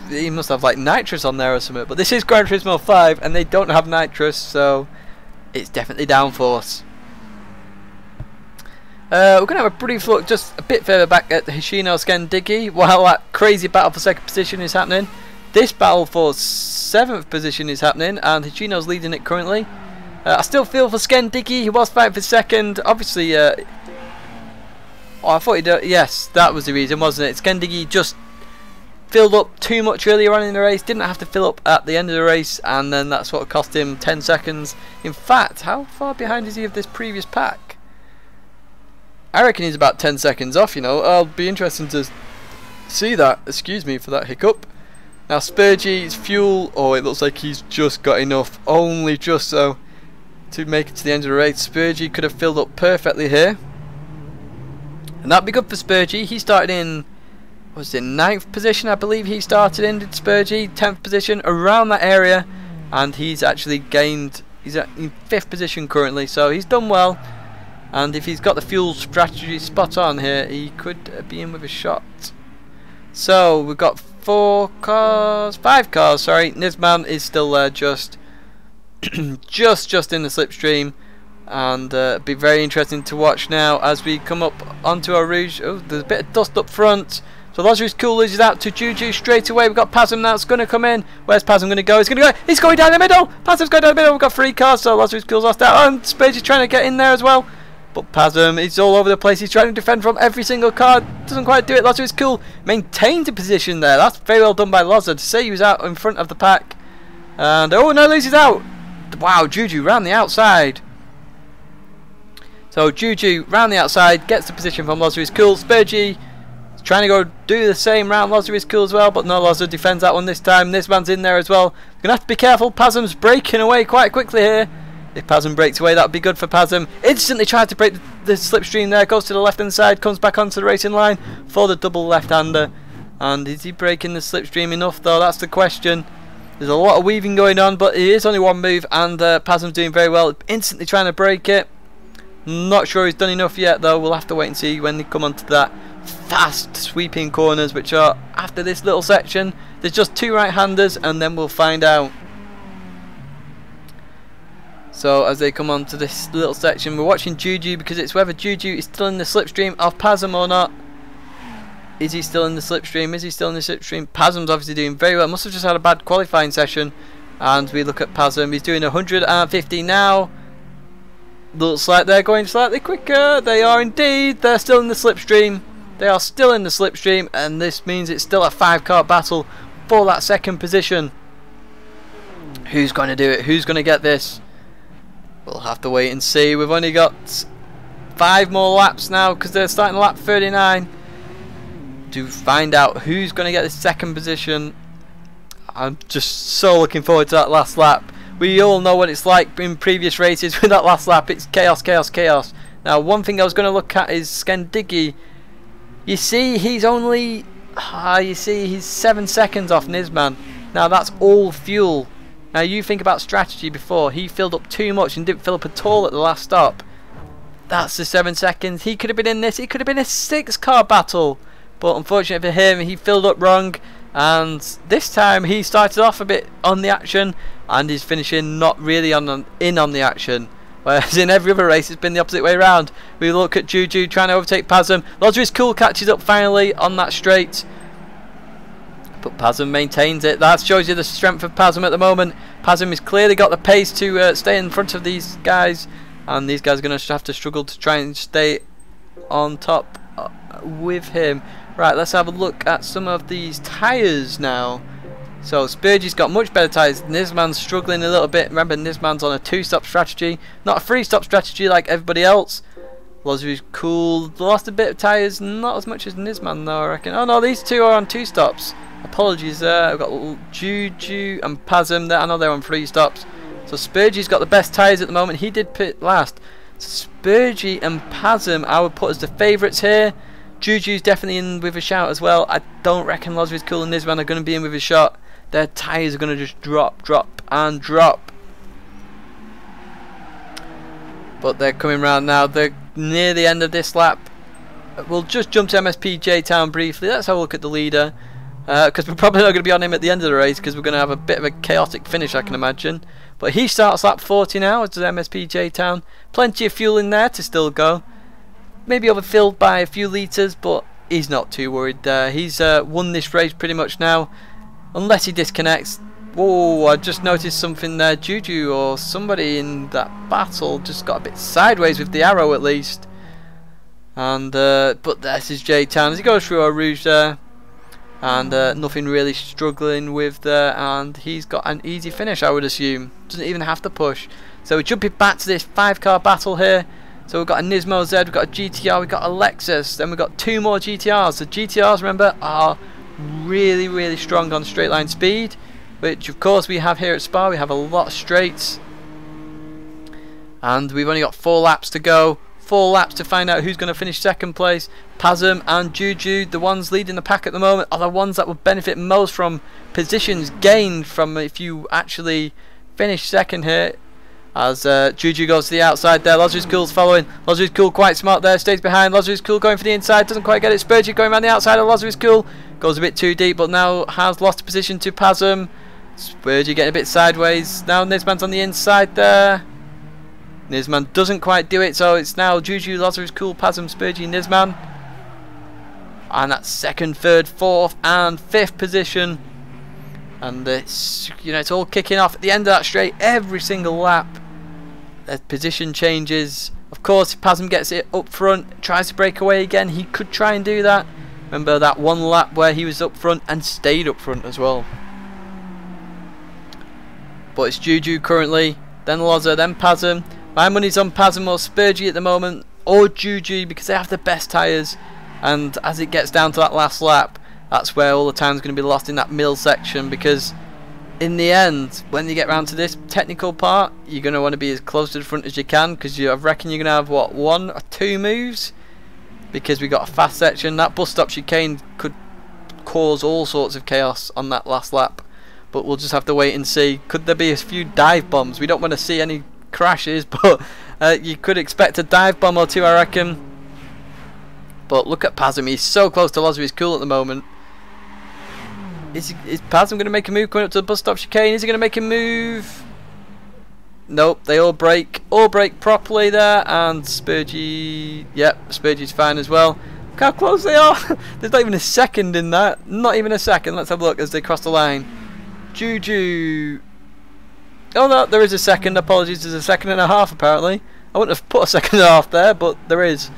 He must have like nitrous on there or something. But this is Gran Turismo 5 and they don't have nitrous, so it's definitely downforce. We're going to have a brief look just a bit further back at Hoshino Skendiggy while that crazy battle for second position is happening. This battle for 7th position is happening, and Hoshino's leading it currently. I still feel for Skendiggy. He was fighting for second. Obviously, oh, I thought he'd... yes, that was the reason, wasn't it? Skendiggy just filled up too much earlier on in the race. Didn't have to fill up at the end of the race, and then that's what cost him 10 seconds. In fact, how far behind is he of this previous pack? I reckon he's about 10 seconds off, you know. I'll be interested to see that. Excuse me for that hiccup. Now Spurgey's fuel, oh, it looks like he's just got enough, only just so, to make it to the end of the race. Spurgey could have filled up perfectly here, and that'd be good for Spurgey. He started in, was it 9th position, I believe he started in, did Spurgey? 10th position, around that area, and he's actually gained, he's in 5th position currently, so he's done well. And if he's got the fuel strategy spot on here, he could be in with a shot. So we've got 5 cars, sorry. Nisman is still there, just just in the slipstream, and be very interesting to watch now as we come up onto our Rouge. Oh, there's a bit of dust up front. So Lazarus Cool loses out to Juju straight away. We've got Pasm now, it's going to come in. Where's Pasm going to go? He's going down the middle. Pasm's going down the middle. We've got 3 cars, so Lazarus Cool's lost out. And Spage is trying to get in there as well. But Pasm, he's all over the place. He's trying to defend from every single car. Doesn't quite do it. Lazarus Cool maintained a position there. That's very well done by Lazar to say he was out in front of the pack. And oh no, loses out. Wow, Juju round the outside. So Juju round the outside gets the position from Lazarus Cool. Spurgey is trying to go do the same round Lazarus Cool as well, but no, Lazar defends that one this time. This man's in there as well. Gonna have to be careful. Pasm's breaking away quite quickly here. If Pasm breaks away, that would be good for Pasm. Instantly tried to break the slipstream there. Goes to the left hand side. Comes back onto the racing line for the double left-hander. And is he breaking the slipstream enough though? That's the question. There's a lot of weaving going on, but it is only one move. And Pasm's doing very well. Instantly trying to break it. Not sure he's done enough yet though. We'll have to wait and see when they come onto that. fast sweeping corners, which are after this little section. There's just 2 right-handers, and then we'll find out. So as they come on to this little section, we're watching Juju, because it's whether Juju is still in the slipstream of Pasm or not. Is he still in the slipstream? Is he still in the slipstream? Pasm's obviously doing very well. Must have just had a bad qualifying session. And we look at Pasm. He's doing 150 now. Looks like they're going slightly quicker. They are indeed. They're still in the slipstream. They are still in the slipstream, and this means it's still a 5-car battle for that second position. Who's going to do it? Who's going to get this? We'll have to wait and see. We've only got 5 more laps now, because they're starting lap 39, to find out who's going to get this second position. I'm just so looking forward to that last lap. We all know what it's like in previous races with that last lap. It's chaos, chaos, chaos. Now, one thing I was going to look at is Tidgney. You see, he's only... he's 7 seconds off Nisman. Now, that's all fuel. Now, you think about strategy before. He filled up too much and didn't fill up at all at the last stop. That's the 7 seconds. He could have been in this. It could have been a 6-car battle. But unfortunately for him, he filled up wrong. And this time, he started off a bit on the action, and he's finishing not really in on the action. Whereas in every other race, it's been the opposite way around. We look at Juju trying to overtake Pasm. Lozris Cool catches up finally on that straight, but Pasm maintains it. That shows you the strength of Pasm at the moment. Pasm has clearly got the pace to stay in front of these guys, and these guys are going to have to struggle to try and stay on top with him. Right, let's have a look at some of these tyres now. So Spurgey's got much better tyres. Nisman's struggling a little bit. Remember, Nisman's on a 2-stop strategy, not a 3-stop strategy like everybody else. Lozri's Cool lost a bit of tyres, not as much as Nisman though, I reckon. Oh no, these two are on 2 stops. Apologies there. I've got Juju and Pasm there. I know they're on 3 stops. So Spurgey's got the best tyres at the moment. He did pit last. So Spurgey and Pasm I would put as the favourites here. Juju's definitely in with a shout as well. I don't reckon Lozri's Cool and Nisman are going to be in with a shot. Their tyres are going to just drop, drop and drop. But they're coming round now. They're near the end of this lap. We'll just jump to MSP J-Town briefly. Let's have a look at the leader. Because we're probably not going to be on him at the end of the race, because we're going to have a bit of a chaotic finish, I can imagine. But he starts lap 40 now, as does MSP J-Town. Plenty of fuel in there to still go. Maybe overfilled by a few litres, but he's not too worried there. He's won this race pretty much now, unless he disconnects. Whoa, I just noticed something there. Juju or somebody in that battle just got a bit sideways with the arrow at least. And but this is J-Town as he goes through our rouge there. And nothing really struggling with there, and he's got an easy finish, I would assume. Doesn't even have to push. So we're jumping back to this 5-car battle here. So we've got a Nismo Z, we've got a GTR, we've got a Lexus, then we've got 2 more GTRs. The GTRs, remember, are really, really strong on straight line speed, which of course we have here at Spa. We have a lot of straights. And we've only got 4 laps to go. 4 laps to find out who's going to finish second place. Pasm and Juju, the ones leading the pack at the moment, are the ones that will benefit most from positions gained from if you actually finish second here. As Juju goes to the outside there, Lozri's Cool's following. Lozri's Cool quite smart there, stays behind. Lozri's Cool going for the inside, doesn't quite get it. Spurgey going around the outside of Lozri's Cool, goes a bit too deep, but now has lost position to Pasm. Spurgey getting a bit sideways. Now Nisman's on the inside there. Nisman doesn't quite do it, so it's now Juju, Lozri's Cool, Pasm, Spurgey, Nisman. And that's 2nd, 3rd, 4th and 5th position. And it's, you know, it's all kicking off at the end of that straight every single lap. The position changes. Of course, if Pasm gets it up front, tries to break away again, he could try and do that. Remember that one lap where he was up front and stayed up front as well. But it's Juju currently, then Loza, then Pasm. My money's on Pasm or Spurgey at the moment, or Juju, because they have the best tyres. And as it gets down to that last lap, that's where all the time's going to be lost in that middle section, because in the end, when you get round to this technical part, you're going to want to be as close to the front as you can, because I reckon you're going to have, what, 1 or 2 moves? Because we got a fast section. That bus stop chicane could cause all sorts of chaos on that last lap, but we'll just have to wait and see. Could there be a few dive bombs? We don't want to see any crashes, but you could expect a dive bomb or 2, I reckon. But look at Pasm, he's so close to Lozer is Cool at the moment. Is Pasm going to make a move coming up to the bus stop chicane? Is he going to make a move? Nope, they all break properly there, and Spurgey, yep, Spurgey's fine as well. Look how close they are. There's not even a second in that, not even a second. Let's have a look as they cross the line. Juju, oh no, there is a second, apologies, there's a second and a half apparently. I wouldn't have put a second and a half there, but there is.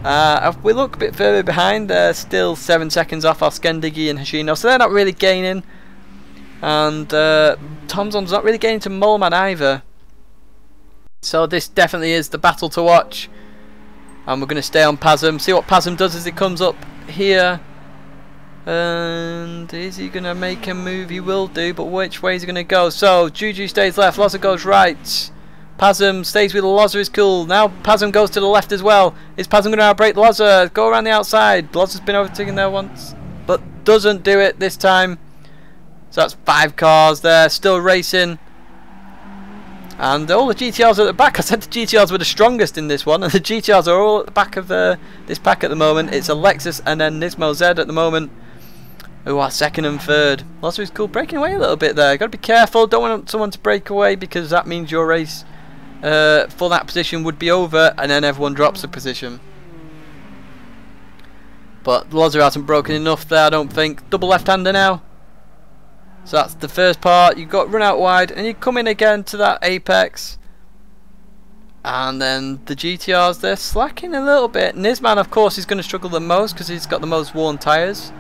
If we look a bit further behind, they're still 7 seconds off Alskendigi and Hashino, so they're not really gaining. And Tomzon's not really gaining to Moleman either. So this definitely is the battle to watch. And we're going to stay on Pasm, see what Pasm does as he comes up here. And is he going to make a move? He will do, but which way is he going to go? So Juju stays left, Lozer goes right. Pasm stays with Lozer is Cool. Now Pasm goes to the left as well. Is Pasm going to outbreak Lozer? Go around the outside. Lozer's been overtaken there once, but doesn't do it this time. So that's 5 cars there, still racing. And all the GTRs are at the back. I said the GTRs were the strongest in this one, and the GTRs are all at the back of this pack at the moment. It's a Lexus and then Nismo Z at the moment, who are second and third. Lozer is Cool breaking away a little bit there. Got to be careful. Don't want someone to break away, because that means your race for that position would be over, and then everyone drops the position. But Lozer hasn't broken enough there, I don't think. Double left-hander now. So that's the first part. You've got run out wide, and you come in again to that apex. And then the GTRs, they're slacking a little bit. Nisman, of course, is going to struggle the most because he's got the most worn tyres.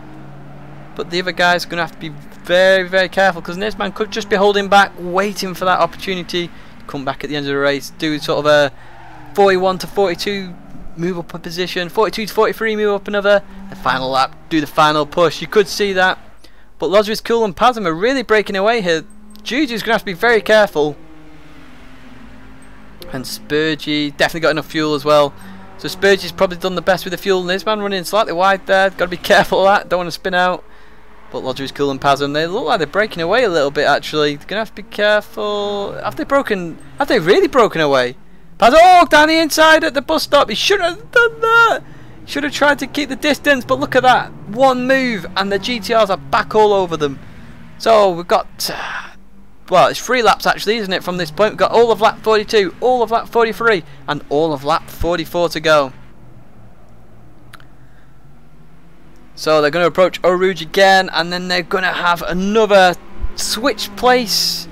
But the other guys are going to have to be very, very careful, because Nisman could just be holding back, waiting for that opportunity to come back at the end of the race, do sort of a 41 to 42 move up a position, 42 to 43 move up another, the final lap, do the final push. You could see that. But Lozer is Cool and Pasm are really breaking away here. Juju's going to have to be very careful. And Spurgey definitely got enough fuel as well. So Spurgey's probably done the best with the fuel. Nisman running slightly wide there. Got to be careful of that. Don't want to spin out. But Lozer is Cool and Pasm, they look like they're breaking away a little bit actually. They're going to have to be careful. Have they really broken away? Pasm, oh, down the inside at the bus stop. He shouldn't have done that. Should have tried to keep the distance, but look at that. One move and the GTRs are back all over them. So we've got, well, it's 3 laps actually, isn't it, from this point. We've got all of lap 42, all of lap 43, and all of lap 44 to go. So they're going to approach Eau Rouge again, and then they're going to have another switch place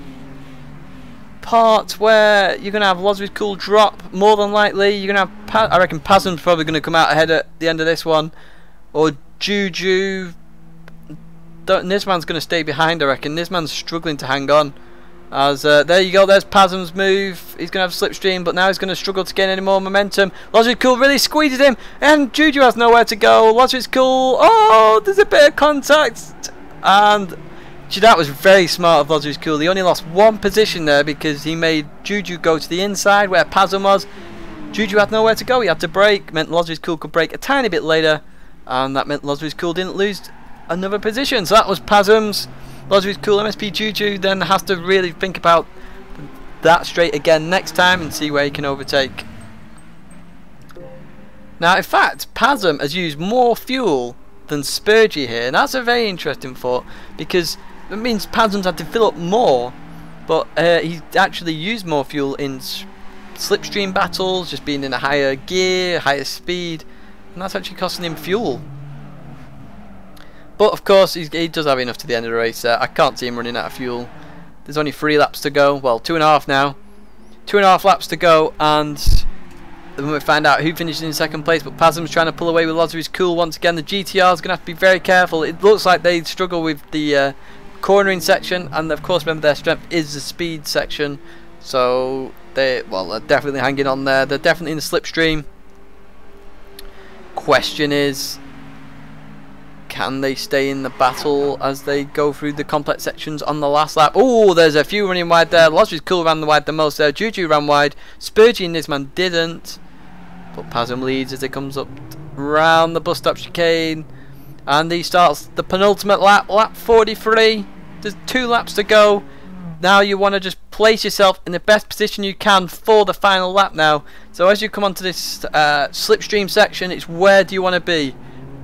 part where you're going to have Lozer is Cool drop, more than likely. You're going to have, I reckon Pasm's probably going to come out ahead at the end of this one, or Juju. Nisman's going to stay behind, I reckon. Nisman's struggling to hang on. As there you go, there's Pasm's move. He's going to have slipstream, but now he's going to struggle to gain any more momentum. Lozer is Cool really squeezes him, and Juju has nowhere to go. Lozer is Cool, oh, there's a bit of contact, and that was very smart of Lozer is Cool. He only lost 1 position there because he made Juju go to the inside where Pasm was. Juju had nowhere to go, he had to brake. Meant Lozer is Cool could brake a tiny bit later, and that meant Lozer is Cool didn't lose another position. So that was Pasm's. Lozer is Cool, MSP Juju then has to really think about that straight again next time and see where he can overtake. Now in fact, Pasm has used more fuel than Spurgey here, and that's a very interesting thought, because it means Pasm's had to fill up more, but he's actually used more fuel in slipstream battles, just being in a higher gear, higher speed, and that's actually costing him fuel. But of course he does have enough to the end of the race. I can't see him running out of fuel. There's only 3 laps to go, well 2.5 now, 2.5 laps to go, and then we find out who finishes in second place. But Pasm's trying to pull away with Lozer is Cool once again. The GTR is going to have to be very careful. It looks like they struggle with the cornering section, and of course remember their strength is the speed section, so they're definitely hanging on there. They're definitely in the slipstream. Question is, can they stay in the battle as they go through the complex sections on the last lap? Oh, there's a few running wide there. Lozer is Cool ran the wide the most there. Juju ran wide. Spurgey and Nisman didn't, but Pasm leads as it comes up round the bus stop chicane. And he starts the penultimate lap, lap 43. There's 2 laps to go. now you want to just place yourself in the best position you can for the final lap now. So as you come onto this slipstream section, it's where do you want to be?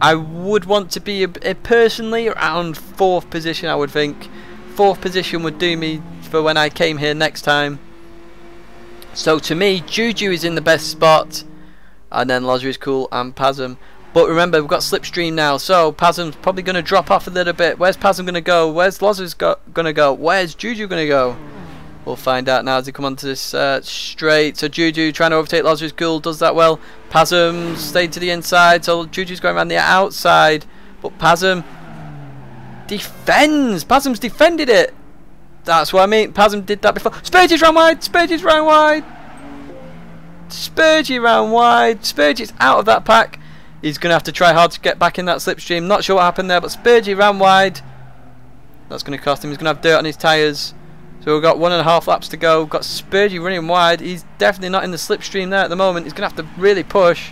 I would want to be personally around 4th position. I would think 4th position would do me for when I came here next time. So to me, Juju is in the best spot, and then Lozer is cool and Pasm. But remember, we've got slipstream now, so Pasm's probably going to drop off a little bit. Where's Pasm going to go? Where's Lozer's going to go? Where's Juju going to go? We'll find out now as we come onto this straight. So Juju trying to overtake Lozer is cool, does that well. Pasm stayed to the inside, so Juju's going around the outside. But Pasm defends. Pasm's defended it. That's what I mean. Pasm did that before. Spurgey's round wide. Spurgey's round wide. Spurgey round wide. Spurgey's out of that pack. He's going to have to try hard to get back in that slipstream. Not sure what happened there, but Spurgey ran wide. That's going to cost him. He's going to have dirt on his tyres. So we've got 1.5 laps to go. We've got Spurgey running wide. He's definitely not in the slipstream there at the moment. He's going to have to really push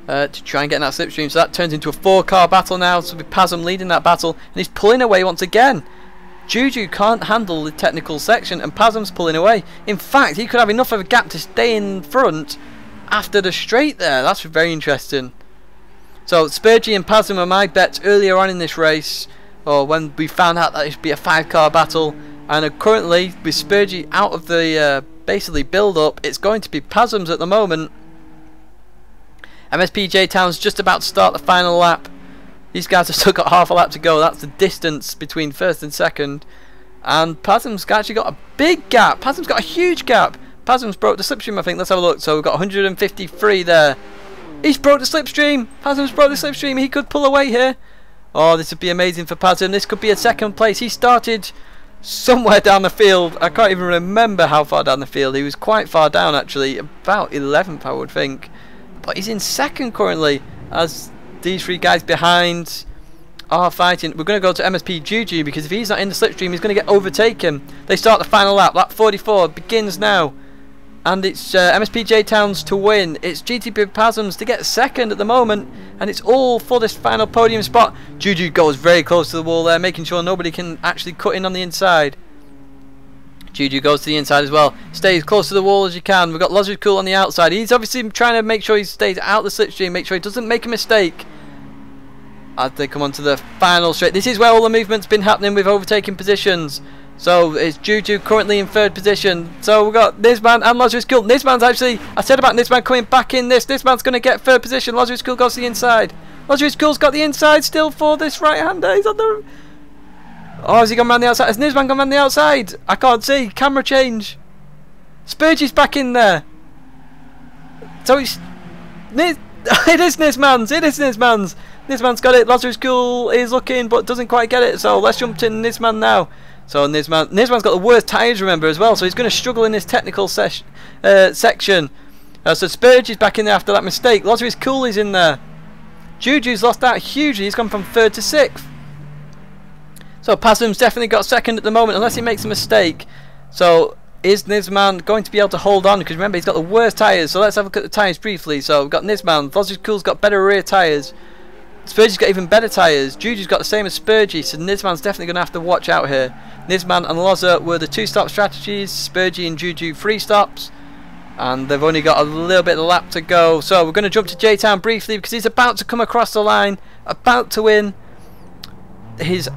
to try and get in that slipstream. So that turns into a 4-car battle now. So with Pasm leading that battle. And he's pulling away once again. Juju can't handle the technical section and Pasm's pulling away. In fact, he could have enough of a gap to stay in front after the straight there. That's very interesting. So Spurgey and Pasm are my bets earlier on in this race, or when we found out that it should be a 5-car battle. And currently with Spurgey out of the basically build up, it's going to be Pasm's at the moment. MSP J-Town's just about to start the final lap. These guys have still got half a lap to go. That's the distance between first and second. And Pasm's actually got a big gap. Pasm's got a huge gap. Pasm's broke the slipstream, I think. Let's have a look. So we've got 153 there. He's broke the slipstream. Pasm's broke the slipstream. He could pull away here. Oh, this would be amazing for Pasm. This could be a 2nd place. He started somewhere down the field. I can't even remember how far down the field. He was quite far down, actually. About 11th, I would think. But he's in 2nd currently, as these 3 guys behind are fighting. We're going to go to MSP Juju, because if he's not in the slipstream, he's going to get overtaken. They start the final lap. Lap 44 begins now. And it's MSP J-Town's to win. It's GT5 Pasm's to get 2nd at the moment. And it's all for this final podium spot. Juju goes very close to the wall there, making sure nobody can actually cut in on the inside. Juju goes to the inside as well. Stays close to the wall as you can. We've got Lozer Cool on the outside. He's obviously trying to make sure he stays out the slipstream, make sure he doesn't make a mistake as they come onto the final straight. This is where all the movement's been happening with overtaking positions. So it's Juju currently in 3rd position. So we've got Nisman and Lozer Cool. Nisman's actually, I said about Nisman coming back in this. Nisman's going to get 3rd position. Lozer Cool goes to the inside. Lozer Cool's got the inside still for this right-hander. He's on the... Oh, has he gone around the outside? Has Nisman gone around the outside? I can't see. Camera change. Spurgey's back in there. So it's... It is Nisman's. It is Nisman's. Nisman's got it. Lozer Cool is looking but doesn't quite get it. So let's jump to Nisman now. So Nisman's got the worst tyres, remember, as well. So he's going to struggle in this technical section. So Spurgey's back in there after that mistake. Lozer Cool is in there. Juju's lost out hugely. He's gone from 3rd to 6th. So Pasm's definitely got 2nd at the moment, unless he makes a mistake. So is Nisman going to be able to hold on? Because remember, he's got the worst tyres. So let's have a look at the tyres briefly. So we've got Nisman. Lozer Cool's got better rear tyres. Spurgey's got even better tyres. Juju's got the same as Spurgey, so Nisman's definitely going to have to watch out here. Nisman and Lozer were the 2-stop strategies. Spurgey and Juju 3 stops. And they've only got a little bit of lap to go. So we're going to jump to J-Town briefly, because he's about to come across the line. About to win his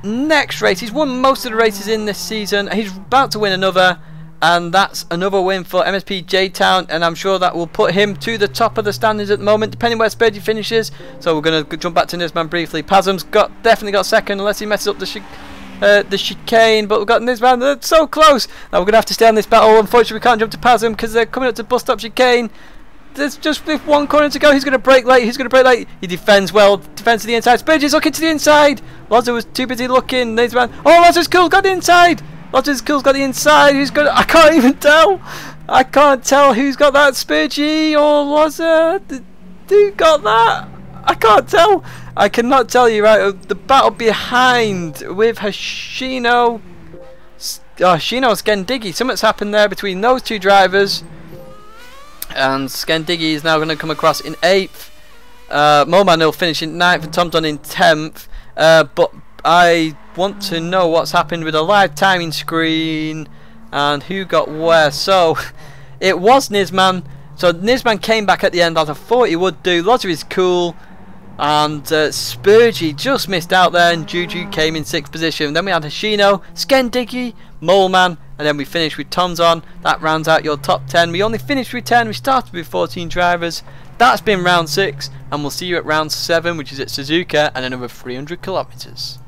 next race. He's won most of the races in this season. He's about to win another. And that's another win for MSP J-Town, and I'm sure that will put him to the top of the standings at the moment, depending where Spurgey finishes. So we're going to jump back to Nisman briefly. Pasm's definitely got 2nd, unless he messes up the chicane. But we've got Nisman. They're so close. Now we're going to have to stay on this battle. Unfortunately, we can't jump to Pasm because they're coming up to bus stop chicane. There's just with 1 corner to go. He's going to brake late. He's going to brake late. He defends well. Defends to the inside. Spurgey's looking to the inside. Lozer was too busy looking. Nisman. Oh, Lozer's Cool got the inside. Lozer's Cool's got the inside. Who's got it? I can't even tell. I can't tell who's got that. Spurgey or Lozer? Who got that? I can't tell. I cannot tell you. Right, the battle behind with Hoshino. Shino and Skendiggy. Something's happened there between those 2 drivers. And Skendiggy is now going to come across in 8th. Moman will finish in 9th and Tom Dunn in 10th. But I want to know what's happened with the live timing screen and who got where. So it was Nizman. So Nizman came back at the end as I thought he would do. Lots is cool. And Spurgy just missed out there, and Juju came in 6th position. Then we had Hashino, Skendiggy, Moleman, and then we finished with Tomzon. That rounds out your top 10. We only finished with 10. We started with 14 drivers. That's been round 6, and we'll see you at round 7, which is at Suzuka, and another 300 kilometers.